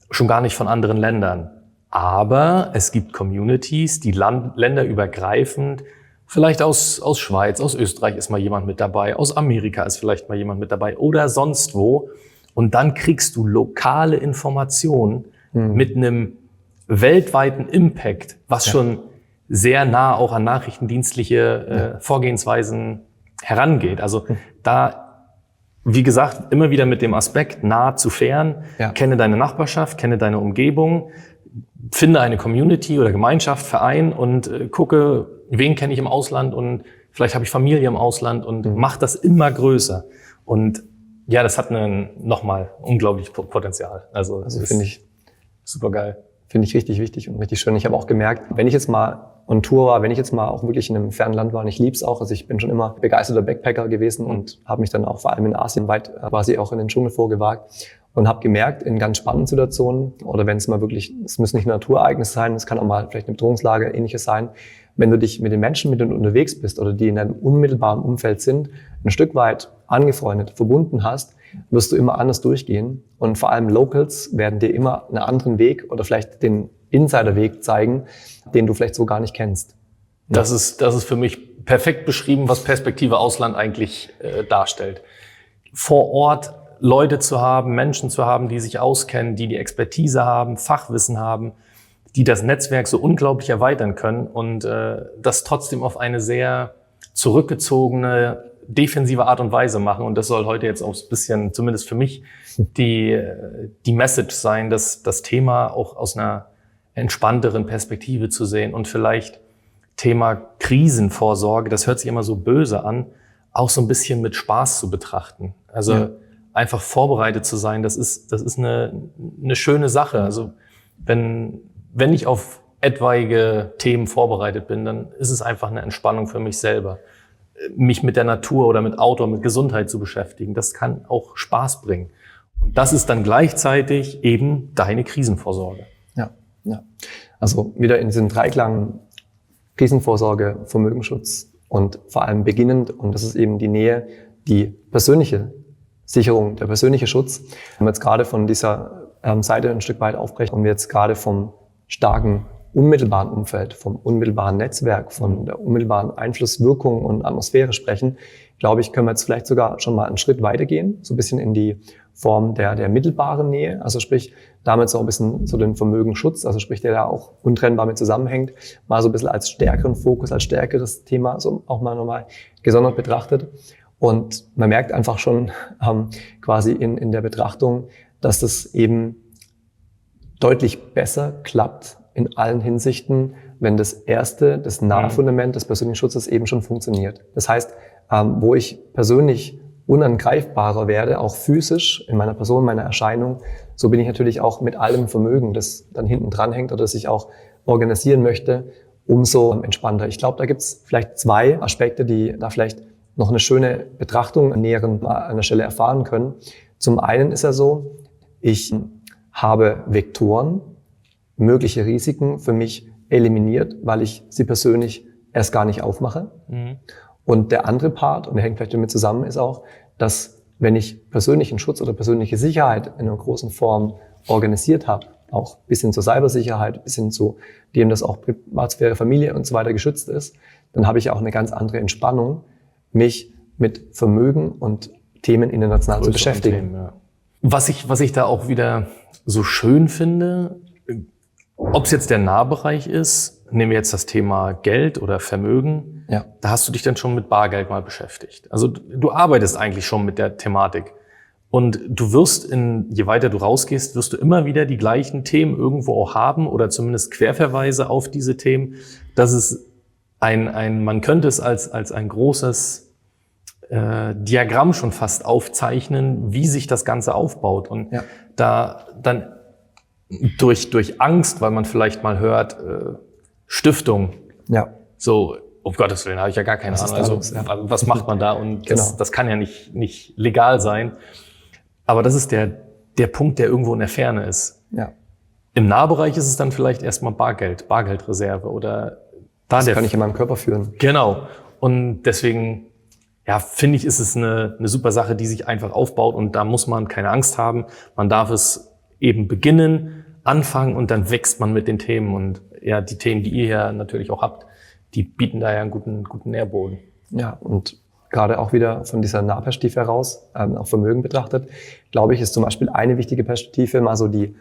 Schon gar nicht von anderen Ländern. Aber es gibt Communities, die länderübergreifend, vielleicht aus Schweiz, aus Österreich ist mal jemand mit dabei, aus Amerika ist vielleicht mal jemand mit dabei oder sonst wo. Und dann kriegst du lokale Informationen mit einem weltweiten Impact, was schon sehr nah auch an nachrichtendienstliche Vorgehensweisen herangeht. Also da, wie gesagt, immer wieder mit dem Aspekt nah zu fern, kenne deine Nachbarschaft, kenne deine Umgebung, finde eine Community oder Gemeinschaft, Verein und gucke, wen kenne ich im Ausland und vielleicht habe ich Familie im Ausland und mach das immer größer. Und ja, das hat nochmal unglaublich Potenzial. Also finde ich super geil. Finde ich richtig wichtig und richtig schön. Ich habe auch gemerkt, wenn ich jetzt mal on Tour war, wenn ich jetzt mal auch wirklich in einem fernen Land war, und ich lieb's auch, also ich bin schon immer begeisterter Backpacker gewesen und habe mich dann auch vor allem in Asien weit quasi auch in den Dschungel vorgewagt und habe gemerkt, in ganz spannenden Situationen oder wenn es mal wirklich, es müssen nicht Naturereignisse sein, es kann auch mal vielleicht eine Bedrohungslage, ähnliches sein, wenn du dich mit den Menschen, mit denen du unterwegs bist oder die in deinem unmittelbaren Umfeld sind, ein Stück weit angefreundet, verbunden hast, wirst du immer anders durchgehen. Und vor allem Locals werden dir immer einen anderen Weg oder vielleicht den Insiderweg zeigen, den du vielleicht so gar nicht kennst. Ja. Das ist für mich perfekt beschrieben, was Perspektive Ausland eigentlich darstellt. Vor Ort Leute zu haben, Menschen zu haben, die sich auskennen, die Expertise haben, Fachwissen haben, die das Netzwerk so unglaublich erweitern können und das trotzdem auf eine sehr zurückgezogene, defensive Art und Weise machen. Und das soll heute jetzt auch ein bisschen, zumindest für mich, die Message sein, dass das Thema auch aus einer entspannteren Perspektive zu sehen und vielleicht Thema Krisenvorsorge, das hört sich immer so böse an, auch so ein bisschen mit Spaß zu betrachten. Also einfach vorbereitet zu sein, das ist eine schöne Sache. Also wenn ich auf etwaige Themen vorbereitet bin, dann ist es einfach eine Entspannung für mich selber. Mich mit der Natur oder mit Outdoor, mit Gesundheit zu beschäftigen, das kann auch Spaß bringen. Und das ist dann gleichzeitig eben deine Krisenvorsorge. Ja. Also wieder in diesen Dreiklang Krisenvorsorge, Vermögensschutz und vor allem beginnend, und das ist eben die Nähe, die persönliche Sicherung, der persönliche Schutz. Wir haben jetzt gerade von dieser Seite ein Stück weit aufbrechen und wir jetzt gerade vom starken unmittelbaren Umfeld, vom unmittelbaren Netzwerk, von der unmittelbaren Einflusswirkung und Atmosphäre sprechen, glaube ich, können wir jetzt vielleicht sogar schon mal einen Schritt weitergehen, so ein bisschen in die Form der mittelbaren Nähe, also sprich, damit so ein bisschen so den Vermögensschutz, also sprich, der da auch untrennbar mit zusammenhängt, mal so ein bisschen als stärkeren Fokus, als stärkeres Thema, so auch mal nochmal gesondert betrachtet. Und man merkt einfach schon quasi in der Betrachtung, dass das eben deutlich besser klappt in allen Hinsichten, wenn das erste, das Nahfundament des persönlichen Schutzes eben schon funktioniert. Das heißt, wo ich persönlich unangreifbarer werde, auch physisch in meiner Person, meiner Erscheinung, so bin ich natürlich auch mit allem Vermögen, das dann hinten dran hängt oder das ich auch organisieren möchte, umso entspannter. Ich glaube, da gibt es vielleicht zwei Aspekte, die da vielleicht noch eine schöne Betrachtung näheren an der Stelle erfahren können. Zum einen ist ja so, ich habe Vektoren, mögliche Risiken für mich eliminiert, weil ich sie persönlich erst gar nicht aufmache. Mhm. Und der andere Part, und der hängt vielleicht damit zusammen, ist auch, dass wenn ich persönlichen Schutz oder persönliche Sicherheit in einer großen Form organisiert habe, auch bis hin zur Cybersicherheit, bis hin zu dem, dass auch Privatsphäre, Familie und so weiter geschützt ist, dann habe ich auch eine ganz andere Entspannung, mich mit Vermögen und Themen international zu beschäftigen. Themen, ja. Was ich da auch wieder so schön finde, ob es jetzt der Nahbereich ist, nehmen wir jetzt das Thema Geld oder Vermögen, ja. Da hast du dich dann schon mit Bargeld mal beschäftigt. Also du arbeitest eigentlich schon mit der Thematik. Und du wirst, je weiter du rausgehst, wirst du immer wieder die gleichen Themen irgendwo auch haben oder zumindest Querverweise auf diese Themen, dass es man könnte es als ein großes Diagramm schon fast aufzeichnen, wie sich das Ganze aufbaut. Und ja. Da dann durch Angst, weil man vielleicht mal hört, Stiftung, ja. So, um Gottes Willen, habe ich ja gar keine Ahnung. Also, was macht man da? Und das kann ja nicht legal sein. Aber das ist der Punkt, der irgendwo in der Ferne ist. Ja. Im Nahbereich ist es dann vielleicht erstmal Bargeldreserve oder das kann ich in meinem Körper führen. Genau. Und deswegen, ja, finde ich, ist es eine super Sache, die sich einfach aufbaut und da muss man keine Angst haben. Man darf es eben beginnen, anfangen und dann wächst man mit den Themen. Und ja, die Themen, die ihr ja natürlich auch habt, die bieten da ja einen guten Nährboden. Ja, und gerade auch wieder von dieser Nahperspektive heraus, auch Vermögen betrachtet, glaube ich, ist zum Beispiel eine wichtige Perspektive, mal so die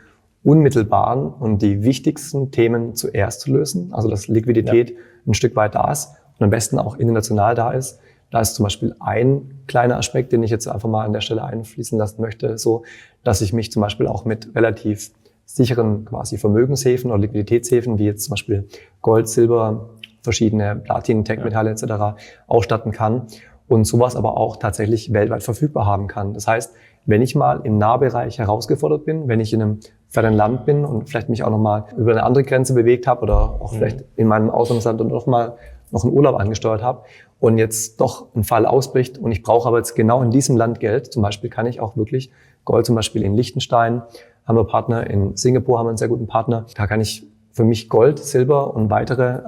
unmittelbaren und die wichtigsten Themen zuerst zu lösen. Also dass Liquidität ein Stück weit da ist und am besten auch international da ist. Da ist zum Beispiel ein kleiner Aspekt, den ich jetzt einfach mal an der Stelle einfließen lassen möchte, so, dass ich mich zum Beispiel auch mit relativ sicheren quasi Vermögenshäfen oder Liquiditätshäfen, wie jetzt zum Beispiel Gold, Silber, verschiedene Platin, Tech-Metalle etc. ausstatten kann und sowas aber auch tatsächlich weltweit verfügbar haben kann. Das heißt, wenn ich mal im Nahbereich herausgefordert bin, wenn ich in einem fernen Land bin und vielleicht mich auch nochmal über eine andere Grenze bewegt habe oder auch vielleicht in meinem Auslandsland und noch einen Urlaub angesteuert habe und jetzt doch ein Fall ausbricht und ich brauche aber jetzt genau in diesem Land Geld, zum Beispiel kann ich auch wirklich Gold zum Beispiel in Liechtenstein, haben wir Partner, in Singapur haben wir einen sehr guten Partner, da kann ich für mich Gold, Silber und weitere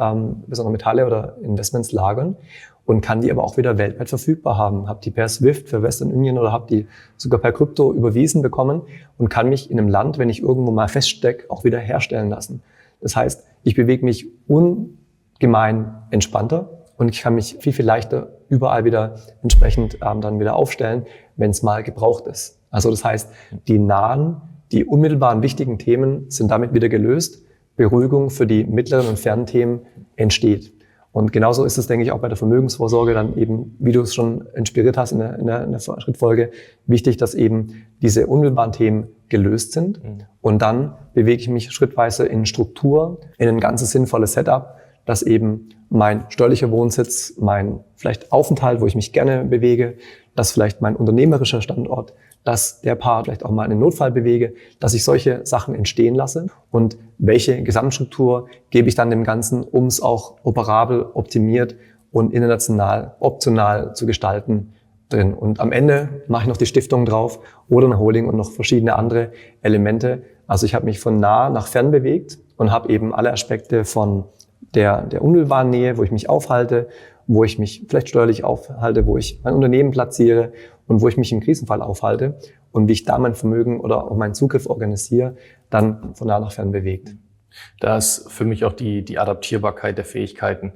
besondere Metalle oder Investments lagern und kann die aber auch wieder weltweit verfügbar haben. Habe die per SWIFT für Western Union oder habe die sogar per Krypto überwiesen bekommen und kann mich in einem Land, wenn ich irgendwo mal feststecke, auch wieder herstellen lassen. Das heißt, ich bewege mich ungemein entspannter und ich kann mich viel, viel leichter überall wieder entsprechend dann wieder aufstellen, wenn es mal gebraucht ist. Also das heißt, die unmittelbaren wichtigen Themen sind damit wieder gelöst. Beruhigung für die mittleren und fernen Themen entsteht. Und genauso ist es, denke ich, auch bei der Vermögensvorsorge dann eben, wie du es schon inspiriert hast in der Schrittfolge, wichtig, dass eben diese unmittelbaren Themen gelöst sind. Und dann bewege ich mich schrittweise in Struktur, in ein ganzes sinnvolles Setup, dass eben mein steuerlicher Wohnsitz, mein vielleicht Aufenthalt, wo ich mich gerne bewege, dass vielleicht mein unternehmerischer Standort, dass der Part vielleicht auch mal in den Notfall bewege, dass ich solche Sachen entstehen lasse und welche Gesamtstruktur gebe ich dann dem Ganzen, um es auch operabel, optimiert und international, optional zu gestalten drin. Und am Ende mache ich noch die Stiftung drauf oder eine Holding und noch verschiedene andere Elemente. Also ich habe mich von nah nach fern bewegt und habe eben alle Aspekte von der unmittelbaren Nähe, wo ich mich aufhalte, wo ich mich vielleicht steuerlich aufhalte, wo ich mein Unternehmen platziere und wo ich mich im Krisenfall aufhalte und wie ich da mein Vermögen oder auch meinen Zugriff organisiere, dann von nah nach fern bewegt. Da ist für mich auch die Adaptierbarkeit der Fähigkeiten,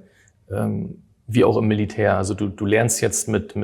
wie auch im Militär. Also du lernst jetzt mit,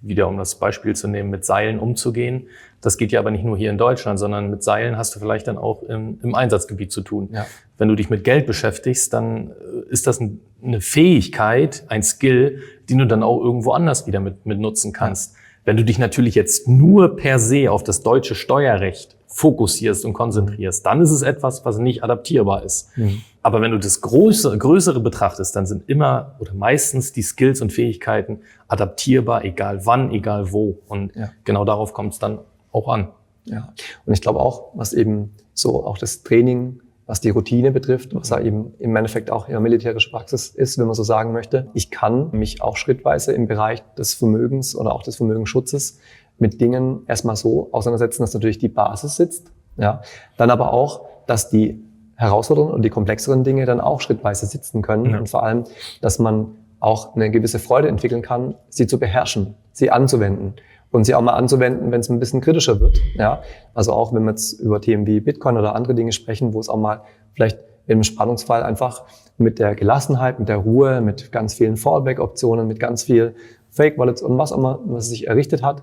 wieder um das Beispiel zu nehmen, mit Seilen umzugehen. Das geht ja aber nicht nur hier in Deutschland, sondern mit Seilen hast du vielleicht dann auch im Einsatzgebiet zu tun. Ja. Wenn du dich mit Geld beschäftigst, dann ist das eine Fähigkeit, ein Skill, den du dann auch irgendwo anders wieder mit nutzen kannst. Ja. Wenn du dich natürlich jetzt nur per se auf das deutsche Steuerrecht fokussierst und konzentrierst, dann ist es etwas, was nicht adaptierbar ist. Mhm. Aber wenn du das Größere betrachtest, dann sind immer oder meistens die Skills und Fähigkeiten adaptierbar, egal wann, egal wo. Und genau darauf kommt es dann auch an. Ja. Und ich glaube auch, was eben so auch das Training, was die Routine betrifft, was ja eben im Endeffekt auch ja militärische Praxis ist, wenn man so sagen möchte. Ich kann mich auch schrittweise im Bereich des Vermögens oder auch des Vermögensschutzes mit Dingen erstmal so auseinandersetzen, dass natürlich die Basis sitzt. Ja. Dann aber auch, dass die herausfordernden und die komplexeren Dinge dann auch schrittweise sitzen können. Ja. Und vor allem, dass man auch eine gewisse Freude entwickeln kann, sie zu beherrschen, sie anzuwenden. Und sie auch mal anzuwenden, wenn es ein bisschen kritischer wird. Ja? Also auch wenn wir jetzt über Themen wie Bitcoin oder andere Dinge sprechen, wo es auch mal vielleicht im Spannungsfall einfach mit der Gelassenheit, mit der Ruhe, mit ganz vielen Fallback-Optionen, mit ganz viel Fake-Wallets und was auch immer, was sich errichtet hat,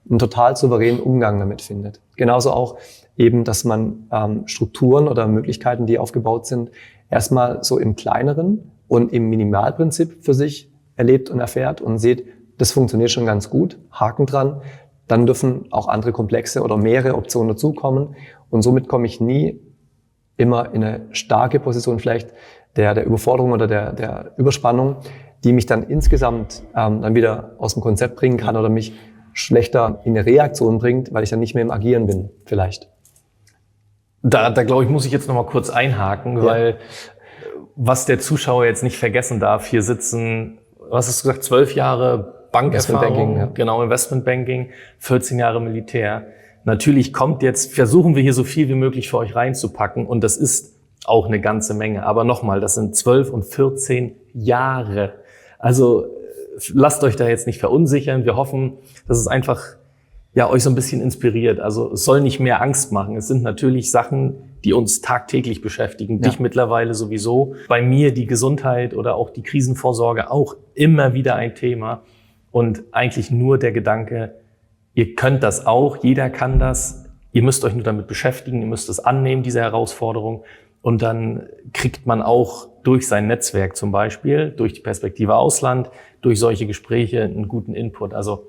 einen total souveränen Umgang damit findet. Genauso auch eben, dass man Strukturen oder Möglichkeiten, die aufgebaut sind, erstmal so im Kleineren und im Minimalprinzip für sich erlebt und erfährt und sieht, das funktioniert schon ganz gut, Haken dran. Dann dürfen auch andere komplexe oder mehrere Optionen dazukommen. Und somit komme ich nie immer in eine starke Position vielleicht der Überforderung oder der Überspannung, die mich dann insgesamt dann wieder aus dem Konzept bringen kann oder mich schlechter in eine Reaktion bringt, weil ich dann nicht mehr im Agieren bin, vielleicht. Da glaube ich, muss ich jetzt noch mal kurz einhaken, weil was der Zuschauer jetzt nicht vergessen darf, hier sitzen, was hast du gesagt, 12 Jahre Bankerfahrung, genau, Investmentbanking, 14 Jahre Militär. Natürlich versuchen wir hier so viel wie möglich für euch reinzupacken und das ist auch eine ganze Menge. Aber nochmal, das sind 12 und 14 Jahre. Also lasst euch da jetzt nicht verunsichern. Wir hoffen, dass es einfach euch so ein bisschen inspiriert. Also es soll nicht mehr Angst machen. Es sind natürlich Sachen, die uns tagtäglich beschäftigen. Dich mittlerweile sowieso. Bei mir die Gesundheit oder auch die Krisenvorsorge auch immer wieder ein Thema. Und eigentlich nur der Gedanke, ihr könnt das auch, jeder kann das, ihr müsst euch nur damit beschäftigen, ihr müsst es annehmen, diese Herausforderung. Und dann kriegt man auch durch sein Netzwerk zum Beispiel, durch die Perspektive Ausland, durch solche Gespräche einen guten Input. Also,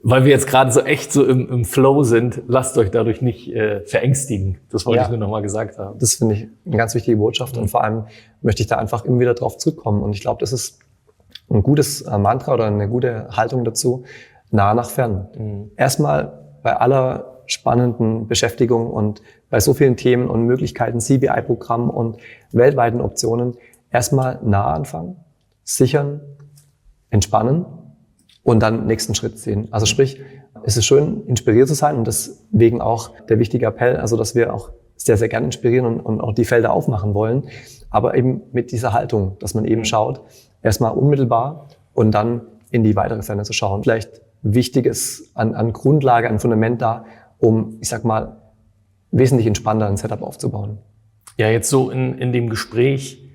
weil wir jetzt gerade so echt so im Flow sind, lasst euch dadurch nicht verängstigen. Das wollte ich nur noch mal gesagt haben. Das finde ich eine ganz wichtige Botschaft und vor allem möchte ich da einfach immer wieder drauf zurückkommen. Und ich glaube, das ist ein gutes Mantra oder eine gute Haltung dazu, nah nach fern. Erstmal bei aller spannenden Beschäftigung und bei so vielen Themen und Möglichkeiten, CBI-Programmen und weltweiten Optionen, erstmal nah anfangen, sichern, entspannen und dann nächsten Schritt sehen. Also sprich, es ist schön, inspiriert zu sein und deswegen auch der wichtige Appell, also dass wir auch sehr, sehr gerne inspirieren und auch die Felder aufmachen wollen, aber eben mit dieser Haltung, dass man eben schaut, erstmal unmittelbar und dann in die weitere Ferne zu schauen. Vielleicht Wichtiges an Grundlage, an Fundament da, um, ich sag mal, wesentlich entspannter ein Setup aufzubauen. Ja, jetzt so in dem Gespräch,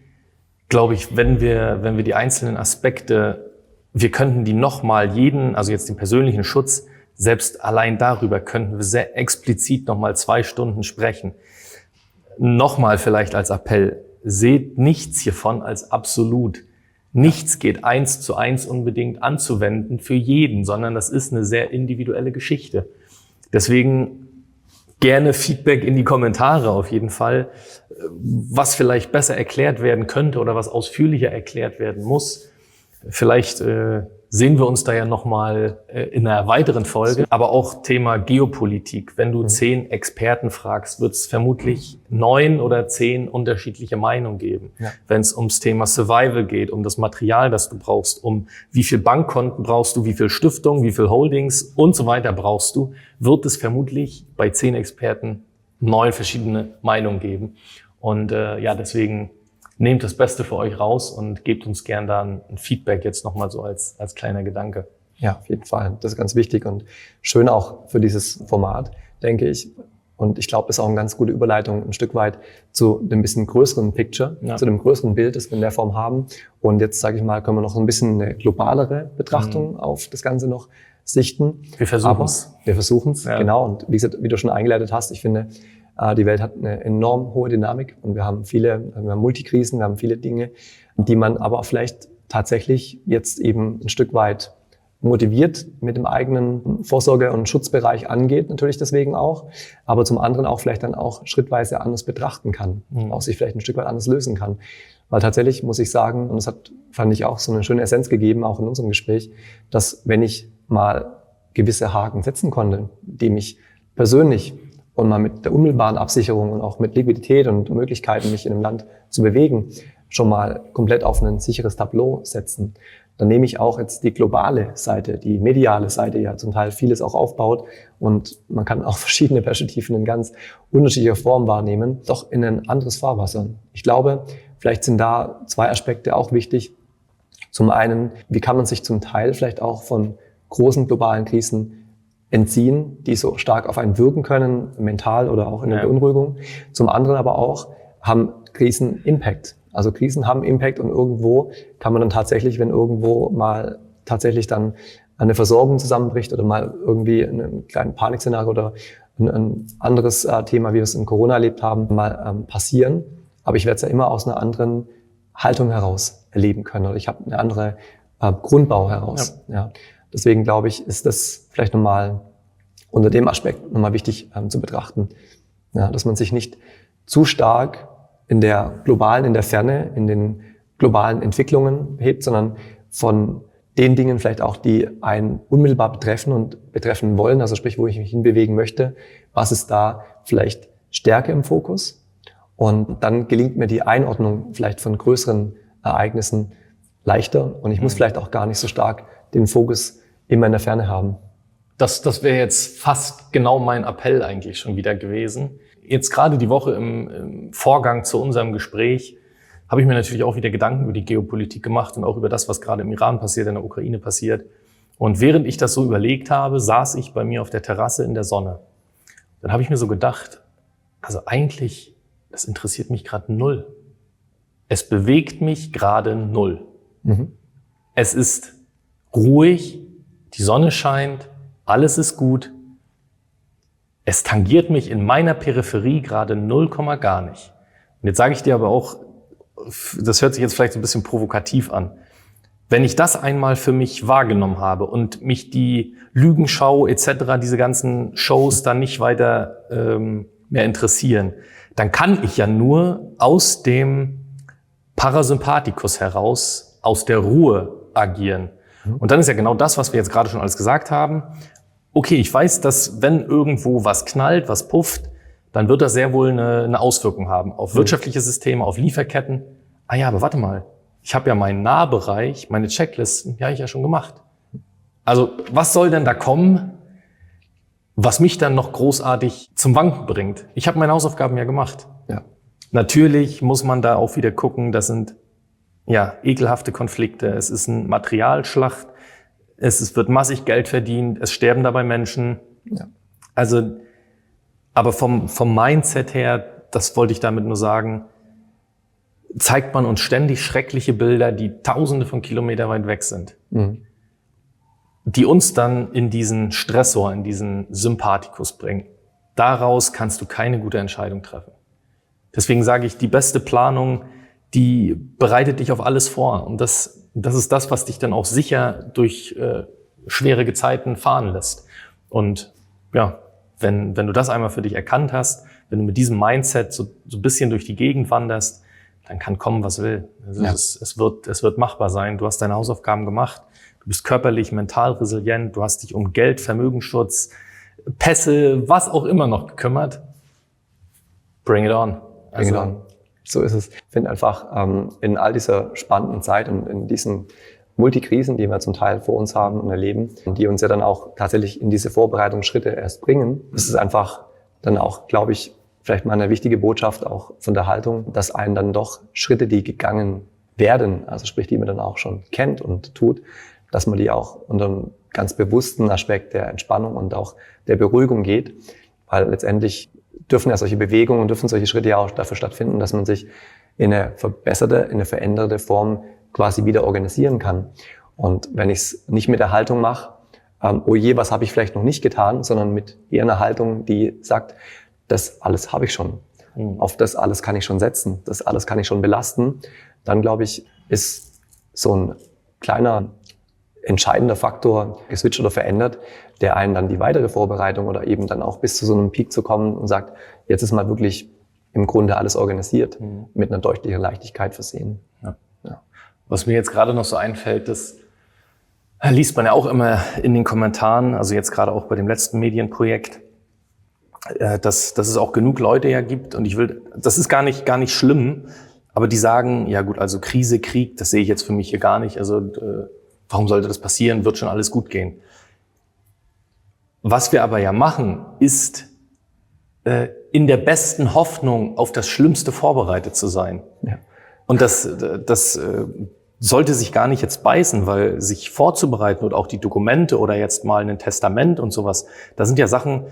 glaube ich, wenn wir die einzelnen Aspekte, wir könnten die nochmal also jetzt den persönlichen Schutz, selbst allein darüber könnten wir sehr explizit nochmal 2 Stunden sprechen. Nochmal vielleicht als Appell, seht nichts hiervon als absolut. Nichts geht 1:1 unbedingt anzuwenden für jeden, sondern das ist eine sehr individuelle Geschichte. Deswegen gerne Feedback in die Kommentare auf jeden Fall, was vielleicht besser erklärt werden könnte oder was ausführlicher erklärt werden muss. Vielleicht sehen wir uns da ja nochmal in einer weiteren Folge. Aber auch Thema Geopolitik. Wenn du 10 Experten fragst, wird es vermutlich 9 oder 10 unterschiedliche Meinungen geben. Ja. Wenn es ums Thema Survival geht, um das Material, das du brauchst, um wie viel Bankkonten brauchst du, wie viel Stiftungen, wie viel Holdings und so weiter brauchst du, wird es vermutlich bei 10 Experten 9 verschiedene Meinungen geben. Und deswegen nehmt das Beste für euch raus und gebt uns gern da ein Feedback jetzt nochmal so als kleiner Gedanke. Ja, auf jeden Fall. Das ist ganz wichtig und schön auch für dieses Format, denke ich. Und ich glaube, das ist auch eine ganz gute Überleitung ein Stück weit zu dem bisschen größeren Picture, zu dem größeren Bild, das wir in der Form haben. Und jetzt, sage ich mal, können wir noch ein bisschen eine globalere Betrachtung auf das Ganze noch sichten. Wir versuchen es. Wir versuchen es, genau. Und wie gesagt, wie du schon eingeleitet hast, ich finde, die Welt hat eine enorm hohe Dynamik und wir haben Multikrisen, wir haben viele Dinge, die man aber auch vielleicht tatsächlich jetzt eben ein Stück weit motiviert mit dem eigenen Vorsorge- und Schutzbereich angeht, natürlich deswegen auch, aber zum anderen auch vielleicht dann auch schrittweise anders betrachten kann, auch sich vielleicht ein Stück weit anders lösen kann. Weil tatsächlich muss ich sagen, und das fand ich auch so eine schöne Essenz gegeben, auch in unserem Gespräch, dass wenn ich mal gewisse Haken setzen konnte, die mich persönlich und mal mit der unmittelbaren Absicherung und auch mit Liquidität und Möglichkeiten, mich in einem Land zu bewegen, schon mal komplett auf ein sicheres Tableau setzen, dann nehme ich auch jetzt die globale Seite, die mediale Seite, ja zum Teil vieles auch aufbaut und man kann auch verschiedene Perspektiven in ganz unterschiedlicher Form wahrnehmen, doch in ein anderes Fahrwasser. Ich glaube, vielleicht sind da zwei Aspekte auch wichtig. Zum einen, wie kann man sich zum Teil vielleicht auch von großen globalen Krisen entziehen, die so stark auf einen wirken können, mental oder auch in der Beunruhigung. Zum anderen aber auch, haben Krisen Impact. Also Krisen haben Impact und irgendwo kann man dann tatsächlich, wenn irgendwo mal tatsächlich dann eine Versorgung zusammenbricht oder mal irgendwie ein kleines Panikszenario oder ein anderes Thema, wie wir es in Corona erlebt haben, mal passieren. Aber ich werde es ja immer aus einer anderen Haltung heraus erleben können oder ich habe eine andere Grundbau heraus. Ja. Deswegen glaube ich, ist das vielleicht nochmal unter dem Aspekt nochmal wichtig zu betrachten, ja, dass man sich nicht zu stark in der Ferne, in den globalen Entwicklungen hebt, sondern von den Dingen vielleicht auch, die einen unmittelbar betreffen und betreffen wollen, also sprich, wo ich mich hinbewegen möchte, was ist da vielleicht Stärke im Fokus? Und dann gelingt mir die Einordnung vielleicht von größeren Ereignissen leichter und ich muss vielleicht auch gar nicht so stark den Fokus immer in der Ferne haben. Das wäre jetzt fast genau mein Appell eigentlich schon wieder gewesen. Jetzt gerade die Woche im Vorgang zu unserem Gespräch habe ich mir natürlich auch wieder Gedanken über die Geopolitik gemacht und auch über das, was gerade im Iran passiert, in der Ukraine passiert. Und während ich das so überlegt habe, saß ich bei mir auf der Terrasse in der Sonne. Dann habe ich mir so gedacht, also eigentlich, das interessiert mich gerade null. Es bewegt mich gerade null. Es ist ruhig, die Sonne scheint, alles ist gut. Es tangiert mich in meiner Peripherie gerade 0, gar nicht. Und jetzt sage ich dir aber auch, das hört sich jetzt vielleicht ein bisschen provokativ an. Wenn ich das einmal für mich wahrgenommen habe und mich die Lügenschau etc., diese ganzen Shows dann nicht weiter mehr interessieren, dann kann ich ja nur aus dem Parasympathikus heraus, aus der Ruhe agieren. Und dann ist ja genau das, was wir jetzt gerade schon alles gesagt haben. Okay, ich weiß, dass wenn irgendwo was knallt, was pufft, dann wird das sehr wohl eine Auswirkung haben auf wirtschaftliche Systeme, auf Lieferketten. Ah ja, aber warte mal, ich habe ja meinen Nahbereich, meine Checklisten, ja, ich ja schon gemacht. Also was soll denn da kommen, was mich dann noch großartig zum Wanken bringt? Ich habe meine Hausaufgaben ja gemacht. Ja. Natürlich muss man da auch wieder gucken, das sind ekelhafte Konflikte, es ist eine Materialschlacht, es wird massig Geld verdient, es sterben dabei Menschen. Ja. Also, aber vom Mindset her, das wollte ich damit nur sagen, zeigt man uns ständig schreckliche Bilder, die Tausende von Kilometern weit weg sind, die uns dann in diesen Stressor, in diesen Sympathikus bringen. Daraus kannst du keine gute Entscheidung treffen. Deswegen sage ich, die beste Planung, die bereitet dich auf alles vor. Und das ist das, was dich dann auch sicher durch schwere Gezeiten fahren lässt. Und ja, wenn du das einmal für dich erkannt hast, wenn du mit diesem Mindset so ein bisschen durch die Gegend wanderst, dann kann kommen, was will. Es wird machbar sein. Du hast deine Hausaufgaben gemacht. Du bist körperlich, mental resilient. Du hast dich um Geld, Vermögensschutz, Pässe, was auch immer noch gekümmert. Bring it on. Bring it on. So ist es. Ich finde einfach, in all dieser spannenden Zeit und in diesen Multikrisen, die wir zum Teil vor uns haben und erleben, und die uns ja dann auch tatsächlich in diese Vorbereitungsschritte erst bringen, ist es einfach dann auch, glaube ich, vielleicht mal eine wichtige Botschaft auch von der Haltung, dass einen dann doch Schritte, die gegangen werden, also sprich, die man dann auch schon kennt und tut, dass man die auch unter einem ganz bewussten Aspekt der Entspannung und auch der Beruhigung geht. Weil letztendlich dürfen ja solche Bewegungen und dürfen solche Schritte ja auch dafür stattfinden, dass man sich in eine verbesserte, in eine veränderte Form quasi wieder organisieren kann. Und wenn ich es nicht mit der Haltung mache, oh je, was habe ich vielleicht noch nicht getan, sondern mit eher einer Haltung, die sagt, das alles habe ich schon. Auf das alles kann ich schon setzen, das alles kann ich schon belasten. Dann, glaube ich, ist so ein kleiner entscheidender Faktor geswitcht oder verändert, der einen dann die weitere Vorbereitung oder eben dann auch bis zu so einem Peak zu kommen und sagt, jetzt ist mal wirklich im Grunde alles organisiert, mit einer deutlichen Leichtigkeit versehen. Ja. Ja. Was mir jetzt gerade noch so einfällt, das liest man ja auch immer in den Kommentaren, also jetzt gerade auch bei dem letzten Medienprojekt, dass es auch genug Leute ja gibt und das ist gar nicht schlimm, aber die sagen, ja gut, also Krise, Krieg, das sehe ich jetzt für mich hier gar nicht, also warum sollte das passieren, wird schon alles gut gehen. Was wir aber ja machen, ist in der besten Hoffnung auf das Schlimmste vorbereitet zu sein. Ja. Und das sollte sich gar nicht jetzt beißen, weil sich vorzubereiten und auch die Dokumente oder jetzt mal ein Testament und sowas, da sind ja Sachen,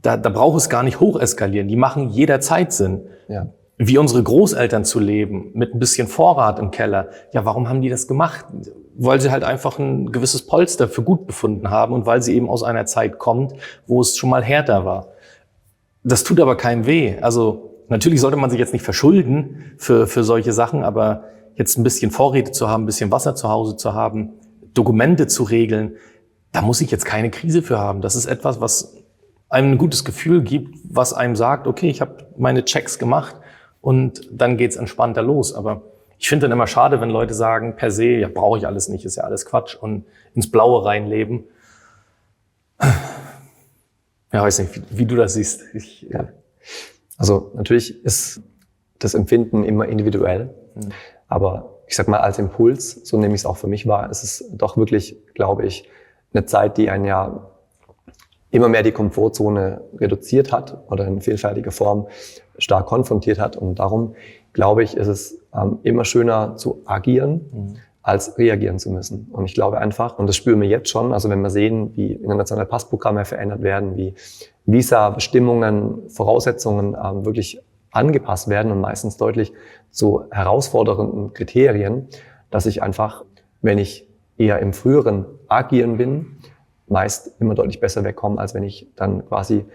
da braucht es gar nicht hocheskalieren. Die machen jederzeit Sinn. Ja. Wie unsere Großeltern zu leben, mit ein bisschen Vorrat im Keller. Ja, warum haben die das gemacht? Weil sie halt einfach ein gewisses Polster für gut befunden haben und weil sie eben aus einer Zeit kommt, wo es schon mal härter war. Das tut aber keinem weh. Also natürlich sollte man sich jetzt nicht verschulden für solche Sachen, aber jetzt ein bisschen Vorräte zu haben, ein bisschen Wasser zu Hause zu haben, Dokumente zu regeln, da muss ich jetzt keine Krise für haben. Das ist etwas, was einem ein gutes Gefühl gibt, was einem sagt, okay, ich habe meine Checks gemacht und dann geht's entspannter los. Aber ich finde dann immer schade, wenn Leute sagen, per se, ja, brauche ich alles nicht, ist ja alles Quatsch und ins Blaue reinleben. Ja, weiß nicht, wie du das siehst. Ja. Also natürlich ist das Empfinden immer individuell, aber ich sag mal als Impuls, so nehme ich es auch für mich wahr, ist es doch wirklich, glaube ich, eine Zeit, die ein Jahr immer mehr die Komfortzone reduziert hat oder in vielfältiger Form stark konfrontiert hat. Und darum, glaube ich, ist es immer schöner zu agieren, als reagieren zu müssen. Und ich glaube einfach, und das spüren wir jetzt schon, also wenn wir sehen, wie internationale Passprogramme verändert werden, wie Visa-Bestimmungen, Voraussetzungen wirklich angepasst werden und meistens deutlich zu herausfordernden Kriterien, dass ich einfach, wenn ich eher im früheren Agieren bin, meist immer deutlich besser wegkomme, als wenn ich dann quasi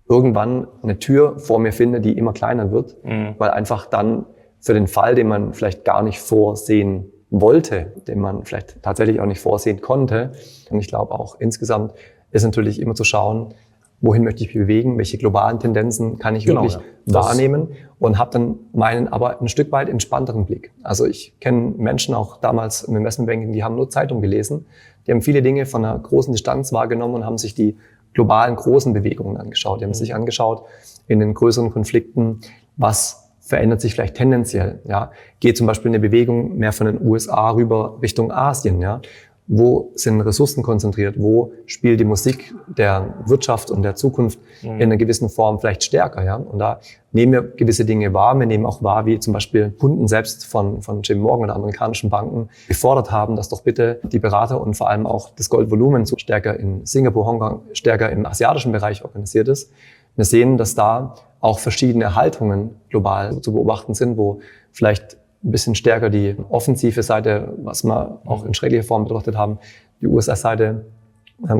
irgendwann eine Tür vor mir finde, die immer kleiner wird, weil einfach dann für den Fall, den man vielleicht gar nicht vorsehen wollte, den man vielleicht tatsächlich auch nicht vorsehen konnte. Und ich glaube auch insgesamt ist natürlich immer zu schauen, wohin möchte ich mich bewegen, welche globalen Tendenzen kann ich wirklich wahrnehmen und habe dann aber ein Stück weit entspannteren Blick. Also ich kenne Menschen auch damals im Investmentbanking, die haben nur Zeitung gelesen, die haben viele Dinge von einer großen Distanz wahrgenommen und haben sich die globalen großen Bewegungen angeschaut. Die haben sich angeschaut in den größeren Konflikten, was verändert sich vielleicht tendenziell. Ja, geht zum Beispiel eine Bewegung mehr von den USA rüber Richtung Asien. Ja, wo sind Ressourcen konzentriert? Wo spielt die Musik der Wirtschaft und der Zukunft in einer gewissen Form vielleicht stärker? Ja, und da nehmen wir gewisse Dinge wahr. Wir nehmen auch wahr, wie zum Beispiel Kunden selbst von JP Morgan oder amerikanischen Banken gefordert haben, dass doch bitte die Berater und vor allem auch das Goldvolumen so stärker in Singapur, Hongkong, stärker im asiatischen Bereich organisiert ist. Wir sehen, dass da auch verschiedene Haltungen global zu beobachten sind, wo vielleicht ein bisschen stärker die offensive Seite, was wir auch in schrecklicher Form betrachtet haben, die USA-Seite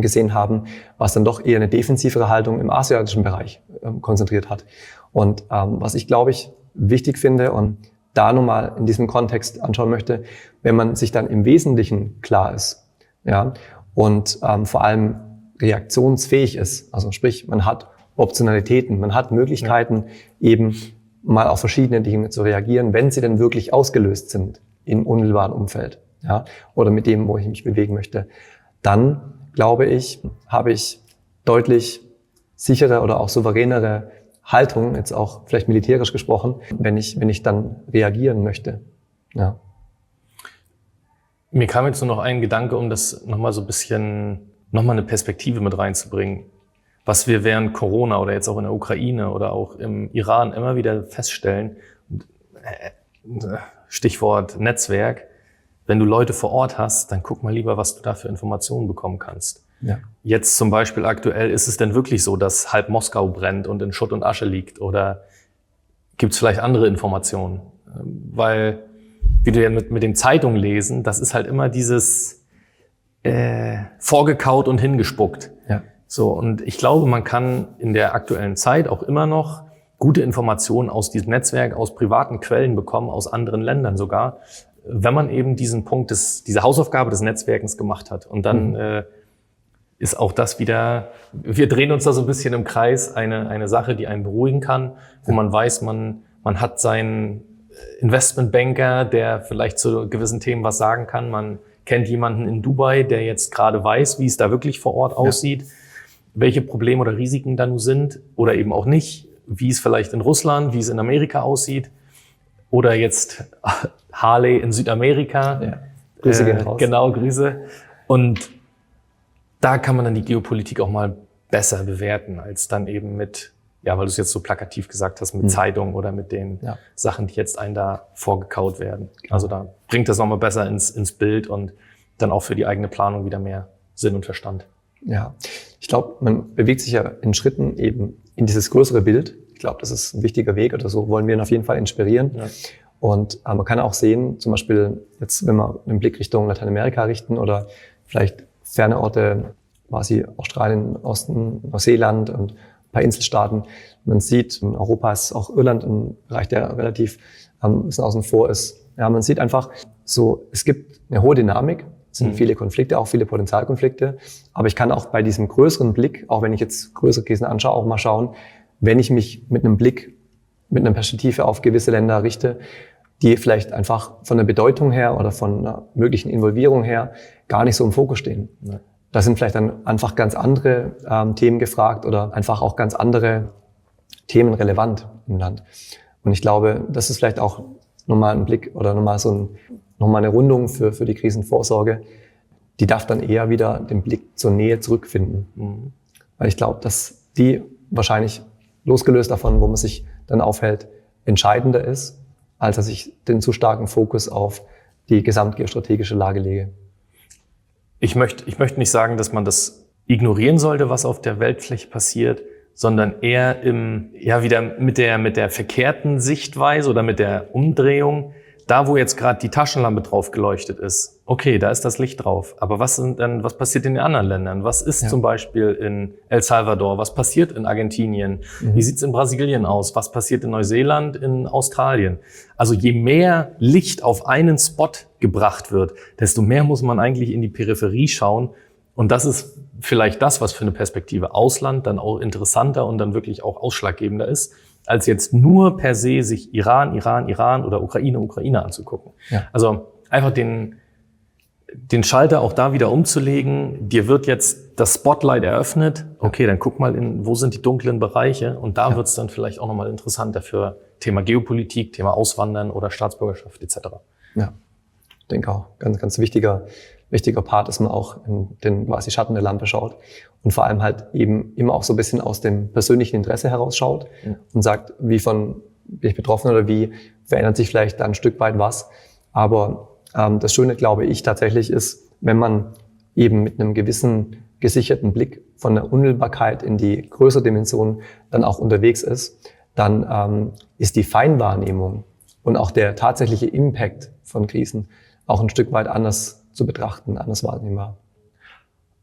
gesehen haben, was dann doch eher eine defensivere Haltung im asiatischen Bereich konzentriert hat. Und was ich, glaube ich, wichtig finde und da nochmal in diesem Kontext anschauen möchte, wenn man sich dann im Wesentlichen klar ist, ja, und vor allem reaktionsfähig ist, also sprich, man hat Optionalitäten, man hat Möglichkeiten, eben mal auf verschiedene Dinge zu reagieren, wenn sie denn wirklich ausgelöst sind im unmittelbaren Umfeld, ja, oder mit dem, wo ich mich bewegen möchte. Dann, glaube ich, habe ich deutlich sichere oder auch souveränere Haltung, jetzt auch vielleicht militärisch gesprochen, wenn ich dann reagieren möchte. Ja. Mir kam jetzt nur noch ein Gedanke, um das nochmal so ein bisschen, nochmal eine Perspektive mit reinzubringen. Was wir während Corona oder jetzt auch in der Ukraine oder auch im Iran immer wieder feststellen, Stichwort Netzwerk, wenn du Leute vor Ort hast, dann guck mal lieber, was du da für Informationen bekommen kannst. Ja. Jetzt zum Beispiel aktuell, ist es denn wirklich so, dass halb Moskau brennt und in Schutt und Asche liegt? Oder gibt es vielleicht andere Informationen? Weil, wie du ja mit den Zeitungen lesen, das ist halt immer dieses vorgekaut und hingespuckt. Ja. So, und ich glaube, man kann in der aktuellen Zeit auch immer noch gute Informationen aus diesem Netzwerk, aus privaten Quellen bekommen, aus anderen Ländern sogar, wenn man eben diesen Punkt diese Hausaufgabe des Netzwerkens gemacht hat. Und dann ist auch das wieder, wir drehen uns da so ein bisschen im Kreis, eine Sache, die einen beruhigen kann, wo man weiß, man hat seinen Investmentbanker, der vielleicht zu gewissen Themen was sagen kann. Man kennt jemanden in Dubai, der jetzt gerade weiß, wie es da wirklich vor Ort aussieht, welche Probleme oder Risiken da nun sind oder eben auch nicht, wie es vielleicht in Russland, wie es in Amerika aussieht oder jetzt Harley in Südamerika. Ja. Grüße gehen raus. Genau, Grüße. Und da kann man dann die Geopolitik auch mal besser bewerten, als dann eben mit, ja, weil du es jetzt so plakativ gesagt hast, mit Zeitungen oder mit den Sachen, die jetzt einem da vorgekaut werden. Also da bringt das nochmal besser ins Bild und dann auch für die eigene Planung wieder mehr Sinn und Verstand. Ja, ich glaube, man bewegt sich ja in Schritten eben in dieses größere Bild. Ich glaube, das ist ein wichtiger Weg oder so wollen wir ihn auf jeden Fall inspirieren. Ja. Und man kann auch sehen, zum Beispiel jetzt, wenn wir einen Blick Richtung Lateinamerika richten oder vielleicht ferne Orte, quasi Australien, Osten, Neuseeland und ein paar Inselstaaten. Man sieht, in Europa ist auch Irland ein Bereich, der relativ ein bisschen außen vor ist. Ja, man sieht einfach so, es gibt eine hohe Dynamik. Es sind viele Konflikte, auch viele Potenzialkonflikte. Aber ich kann auch bei diesem größeren Blick, auch wenn ich jetzt größere Krisen anschaue, auch mal schauen, wenn ich mich mit einem Blick, mit einer Perspektive auf gewisse Länder richte, die vielleicht einfach von der Bedeutung her oder von einer möglichen Involvierung her gar nicht so im Fokus stehen. Ja. Da sind vielleicht dann einfach ganz andere Themen gefragt oder einfach auch ganz andere Themen relevant im Land. Und ich glaube, das ist vielleicht auch nochmal ein Blick oder nochmal eine Rundung für die Krisenvorsorge. Die darf dann eher wieder den Blick zur Nähe zurückfinden. Mhm. Weil ich glaube, dass die wahrscheinlich losgelöst davon, wo man sich dann aufhält, entscheidender ist, als dass ich den zu starken Fokus auf die gesamtgeostrategische Lage lege. Ich möchte nicht sagen, dass man das ignorieren sollte, was auf der Weltfläche passiert, sondern eher wieder mit der verkehrten Sichtweise oder mit der Umdrehung, da wo jetzt gerade die Taschenlampe drauf geleuchtet ist. Okay, da ist das Licht drauf. Aber was passiert in den anderen Ländern? Was ist zum Beispiel in El Salvador? Was passiert in Argentinien? Wie sieht's in Brasilien aus? Was passiert in Neuseeland, in Australien? Also je mehr Licht auf einen Spot gebracht wird, desto mehr muss man eigentlich in die Peripherie schauen. Und das ist vielleicht das, was für eine Perspektive Ausland dann auch interessanter und dann wirklich auch ausschlaggebender ist, als jetzt nur per se sich Iran oder Ukraine anzugucken. Ja. Also einfach den Schalter auch da wieder umzulegen. Dir wird jetzt das Spotlight eröffnet. Okay, dann guck mal, wo sind die dunklen Bereiche? Und da wird's dann vielleicht auch nochmal interessanter für Thema Geopolitik, Thema Auswandern oder Staatsbürgerschaft etc. Ja, ich denke auch. Ganz, ganz wichtiger Part, dass man auch in den quasi Schatten der Lampe schaut und vor allem halt eben immer auch so ein bisschen aus dem persönlichen Interesse herausschaut und sagt, bin ich betroffen oder wie verändert sich vielleicht da ein Stück weit was. Aber das Schöne, glaube ich, tatsächlich ist, wenn man eben mit einem gewissen gesicherten Blick von der Unmittelbarkeit in die größere Dimension dann auch unterwegs ist, dann ist die Feinwahrnehmung und auch der tatsächliche Impact von Krisen auch ein Stück weit anders zu betrachten, anders wahrnehmbar.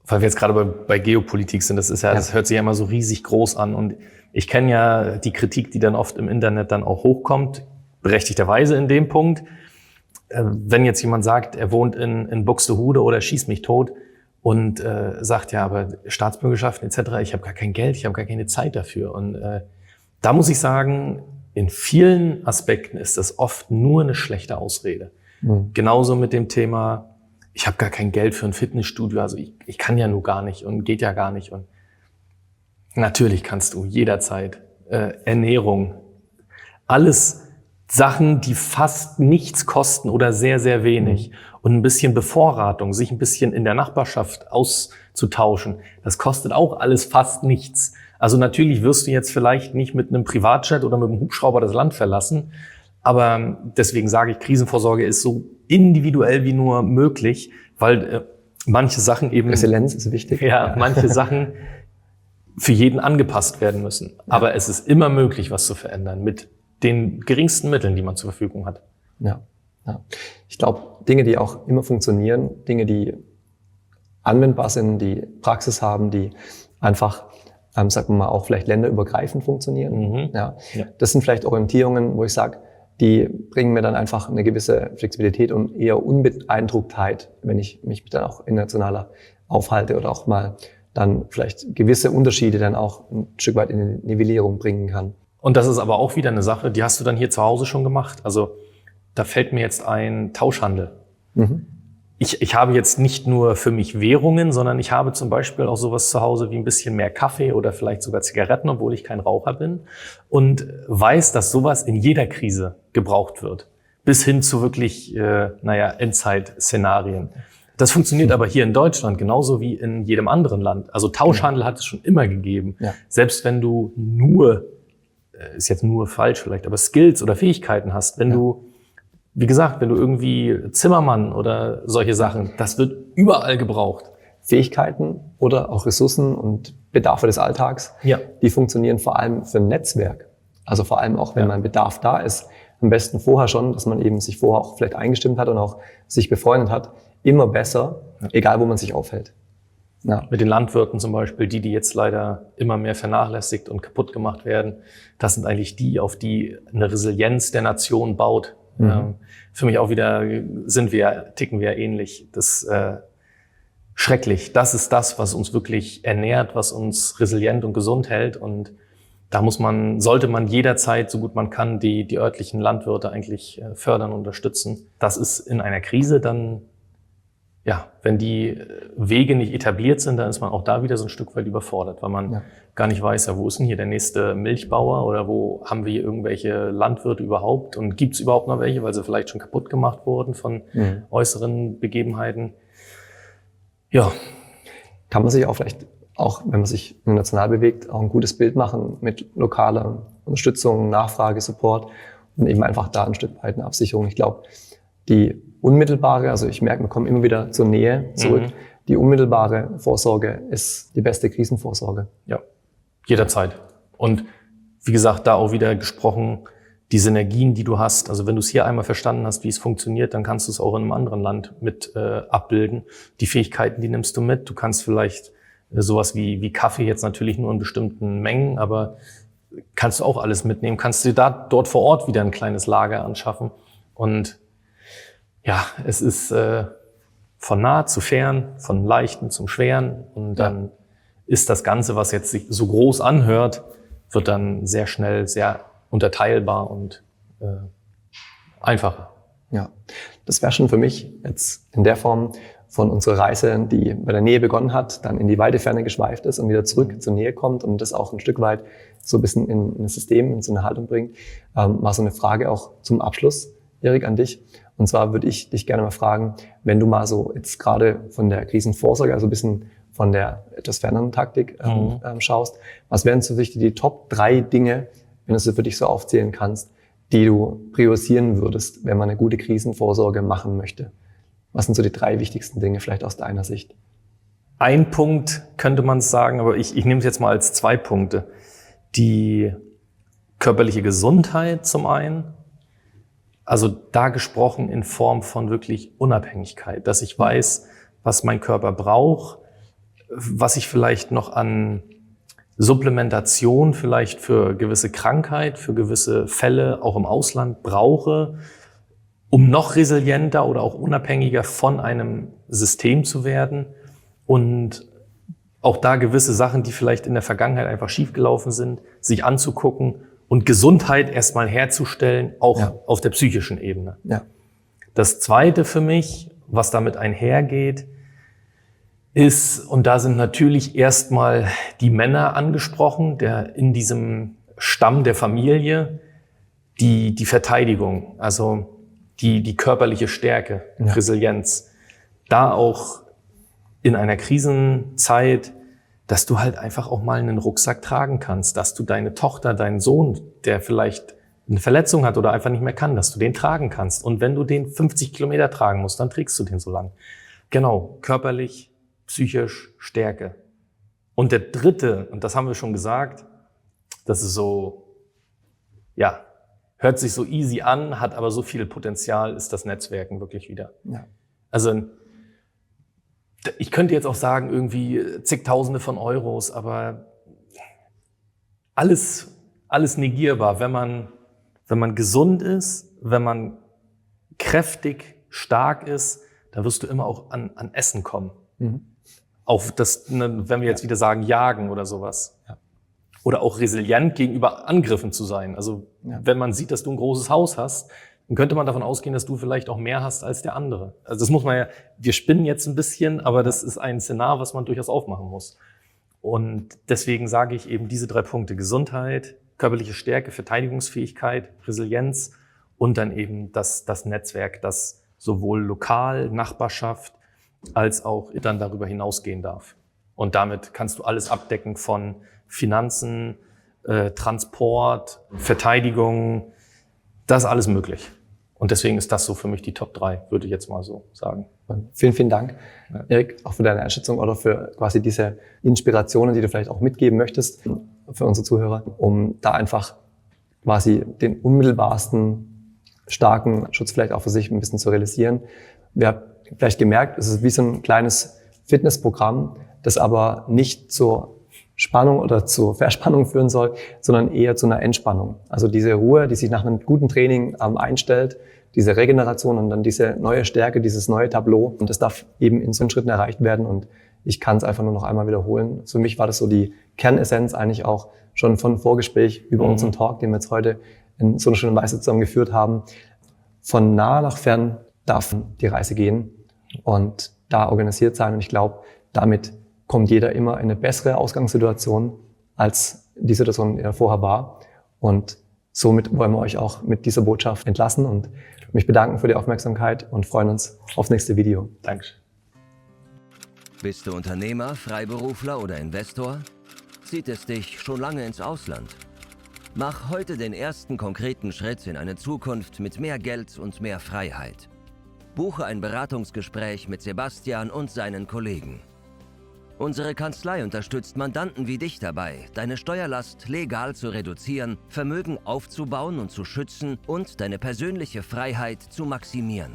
Weil wir jetzt gerade bei Geopolitik sind, das hört sich ja immer so riesig groß an und ich kenne ja die Kritik, die dann oft im Internet dann auch hochkommt, berechtigterweise in dem Punkt. Wenn jetzt jemand sagt, er wohnt in Buxtehude oder schießt mich tot und sagt, ja, aber Staatsbürgerschaften etc., ich habe gar kein Geld, ich habe gar keine Zeit dafür. Und da muss ich sagen, in vielen Aspekten ist das oft nur eine schlechte Ausrede. Genauso mit dem Thema, ich habe gar kein Geld für ein Fitnessstudio, also ich kann ja nur gar nicht und geht ja gar nicht. Und natürlich kannst du jederzeit Ernährung, alles Sachen, die fast nichts kosten oder sehr, sehr wenig. Und ein bisschen Bevorratung, sich ein bisschen in der Nachbarschaft auszutauschen, das kostet auch alles fast nichts. Also natürlich wirst du jetzt vielleicht nicht mit einem Privatjet oder mit einem Hubschrauber das Land verlassen, aber deswegen sage ich, Krisenvorsorge ist so individuell wie nur möglich, weil manche Sachen eben... Resilienz ist wichtig. Ja, manche Sachen für jeden angepasst werden müssen. Ja. Aber es ist immer möglich, was zu verändern mit den geringsten Mitteln, die man zur Verfügung hat. Ja. Ich glaube, Dinge, die auch immer funktionieren, Dinge, die anwendbar sind, die Praxis haben, die einfach, sagen wir mal, auch vielleicht länderübergreifend funktionieren. Ja. Das sind vielleicht Orientierungen, wo ich sage, die bringen mir dann einfach eine gewisse Flexibilität und eher Unbeeindrucktheit, wenn ich mich dann auch internationaler aufhalte oder auch mal dann vielleicht gewisse Unterschiede dann auch ein Stück weit in die Nivellierung bringen kann. Und das ist aber auch wieder eine Sache, die hast du dann hier zu Hause schon gemacht. Also da fällt mir jetzt ein Tauschhandel. Ich habe jetzt nicht nur für mich Währungen, sondern ich habe zum Beispiel auch sowas zu Hause wie ein bisschen mehr Kaffee oder vielleicht sogar Zigaretten, obwohl ich kein Raucher bin. Und weiß, dass sowas in jeder Krise gebraucht wird. Bis hin zu wirklich, Endzeit-Szenarien. Das funktioniert aber hier in Deutschland genauso wie in jedem anderen Land. Also Tauschhandel hat es schon immer gegeben. Ja. Selbst wenn du ist jetzt nur falsch vielleicht, aber Skills oder Fähigkeiten hast, wenn du, wie gesagt, wenn du irgendwie Zimmermann oder solche Sachen, das wird überall gebraucht. Fähigkeiten oder auch Ressourcen und Bedarfe des Alltags, die funktionieren vor allem für ein Netzwerk. Also vor allem auch, wenn mein Bedarf da ist, am besten vorher schon, dass man eben sich vorher auch vielleicht eingestimmt hat und auch sich befreundet hat, immer besser, egal wo man sich aufhält. Ja. Mit den Landwirten zum Beispiel, die jetzt leider immer mehr vernachlässigt und kaputt gemacht werden, das sind eigentlich die, auf die eine Resilienz der Nation baut. Für mich auch wieder ticken wir ähnlich. Das schrecklich. Das ist das, was uns wirklich ernährt, was uns resilient und gesund hält. Und da sollte man jederzeit, so gut man kann, die örtlichen Landwirte eigentlich fördern und unterstützen. Das ist in einer Krise dann, wenn die Wege nicht etabliert sind, dann ist man auch da wieder so ein Stück weit überfordert, weil man gar nicht weiß, wo ist denn hier der nächste Milchbauer oder wo haben wir hier irgendwelche Landwirte überhaupt und gibt es überhaupt noch welche, weil sie vielleicht schon kaputt gemacht wurden von äußeren Begebenheiten. Ja. Kann man sich auch vielleicht, auch wenn man sich international bewegt, auch ein gutes Bild machen mit lokaler Unterstützung, Nachfrage, Support und eben einfach da ein Stück weit eine Absicherung. Ich glaube, die unmittelbare, also ich merke, wir kommen immer wieder zur Nähe zurück. Die unmittelbare Vorsorge ist die beste Krisenvorsorge. Ja, jederzeit. Und wie gesagt, da auch wieder gesprochen, die Synergien, die du hast. Also wenn du es hier einmal verstanden hast, wie es funktioniert, dann kannst du es auch in einem anderen Land mit abbilden. Die Fähigkeiten, die nimmst du mit. Du kannst vielleicht sowas wie Kaffee jetzt natürlich nur in bestimmten Mengen, aber kannst du auch alles mitnehmen. Kannst du dort vor Ort wieder ein kleines Lager anschaffen. Und ja, es ist von nah zu fern, von leichten zum schweren. Und dann ist das Ganze, was jetzt sich so groß anhört, wird dann sehr schnell sehr unterteilbar und einfacher. Ja, das wäre schon für mich jetzt in der Form von unserer Reise, die bei der Nähe begonnen hat, dann in die weite Ferne geschweift ist und wieder zurück zur Nähe kommt und das auch ein Stück weit so ein bisschen in ein System, in so eine Haltung bringt. Mal so eine Frage auch zum Abschluss, Erik, an dich. Und zwar würde ich dich gerne mal fragen, wenn du mal so jetzt gerade von der Krisenvorsorge, also ein bisschen von der etwas ferneren Taktik schaust, was wären so für dich die Top 3 Dinge, wenn du es für dich so aufzählen kannst, die du priorisieren würdest, wenn man eine gute Krisenvorsorge machen möchte? Was sind so die 3 wichtigsten Dinge vielleicht aus deiner Sicht? Ein Punkt könnte man sagen, aber ich nehme es jetzt mal als 2 Punkte. Die körperliche Gesundheit zum einen, also da gesprochen in Form von wirklich Unabhängigkeit, dass ich weiß, was mein Körper braucht, was ich vielleicht noch an Supplementation vielleicht für gewisse Krankheit, für gewisse Fälle auch im Ausland brauche, um noch resilienter oder auch unabhängiger von einem System zu werden und auch da gewisse Sachen, die vielleicht in der Vergangenheit einfach schiefgelaufen sind, sich anzugucken und Gesundheit erstmal herzustellen, auch auf der psychischen Ebene. Ja. Das Zweite für mich, was damit einhergeht, ist, und da sind natürlich erstmal die Männer angesprochen, der in diesem Stamm der Familie, die Verteidigung, also die körperliche Stärke, Resilienz, da auch in einer Krisenzeit, dass du halt einfach auch mal einen Rucksack tragen kannst, dass du deine Tochter, deinen Sohn, der vielleicht eine Verletzung hat oder einfach nicht mehr kann, dass du den tragen kannst. Und wenn du den 50 Kilometer tragen musst, dann trägst du den so lang. Genau, körperlich, psychisch, Stärke. Und der dritte, und das haben wir schon gesagt, das ist so, ja, hört sich so easy an, hat aber so viel Potenzial, ist das Netzwerken wirklich wieder. Ja. Also ich könnte jetzt auch sagen, irgendwie zigtausende von Euros, aber alles negierbar, wenn man gesund ist, wenn man kräftig, stark ist, da wirst du immer auch an Essen kommen. Auch das, wenn wir jetzt wieder sagen, jagen oder sowas. Ja. Oder auch resilient gegenüber Angriffen zu sein. Also wenn man sieht, dass du ein großes Haus hast, dann könnte man davon ausgehen, dass du vielleicht auch mehr hast als der andere. Also das muss man ja, wir spinnen jetzt ein bisschen, aber das ist ein Szenario, was man durchaus aufmachen muss. Und deswegen sage ich eben diese 3 Punkte: Gesundheit, körperliche Stärke, Verteidigungsfähigkeit, Resilienz und dann eben das Netzwerk, das sowohl lokal, Nachbarschaft, als auch dann darüber hinausgehen darf. Und damit kannst du alles abdecken von Finanzen, Transport, Verteidigung, das ist alles möglich. Und deswegen ist das so für mich die Top 3, würde ich jetzt mal so sagen. Vielen, vielen Dank, Erik, auch für deine Einschätzung oder für quasi diese Inspirationen, die du vielleicht auch mitgeben möchtest für unsere Zuhörer, um da einfach quasi den unmittelbarsten, starken Schutz vielleicht auch für sich ein bisschen zu realisieren. Wer hat vielleicht gemerkt, es ist wie so ein kleines Fitnessprogramm, das aber nicht zur Spannung oder zur Verspannung führen soll, sondern eher zu einer Entspannung. Also diese Ruhe, die sich nach einem guten Training einstellt, diese Regeneration und dann diese neue Stärke, dieses neue Tableau. Und das darf eben in so Schritten erreicht werden. Und ich kann es einfach nur noch einmal wiederholen. Für mich war das so die Kernessenz eigentlich auch schon von Vorgespräch über unseren Talk, den wir jetzt heute in so einer schönen Weise zusammen geführt haben. Von nah nach fern darf die Reise gehen und da organisiert sein. Und ich glaube, damit kommt jeder immer in eine bessere Ausgangssituation, als die Situation vorher war. Und somit wollen wir euch auch mit dieser Botschaft entlassen und mich bedanken für die Aufmerksamkeit und freuen uns aufs nächste Video. Dankeschön. Bist du Unternehmer, Freiberufler oder Investor? Zieht es dich schon lange ins Ausland? Mach heute den ersten konkreten Schritt in eine Zukunft mit mehr Geld und mehr Freiheit. Buche ein Beratungsgespräch mit Sebastian und seinen Kollegen. Unsere Kanzlei unterstützt Mandanten wie dich dabei, deine Steuerlast legal zu reduzieren, Vermögen aufzubauen und zu schützen und deine persönliche Freiheit zu maximieren.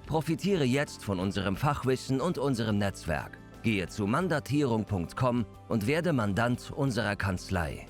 Profitiere jetzt von unserem Fachwissen und unserem Netzwerk. Gehe zu mandatierung.com und werde Mandant unserer Kanzlei.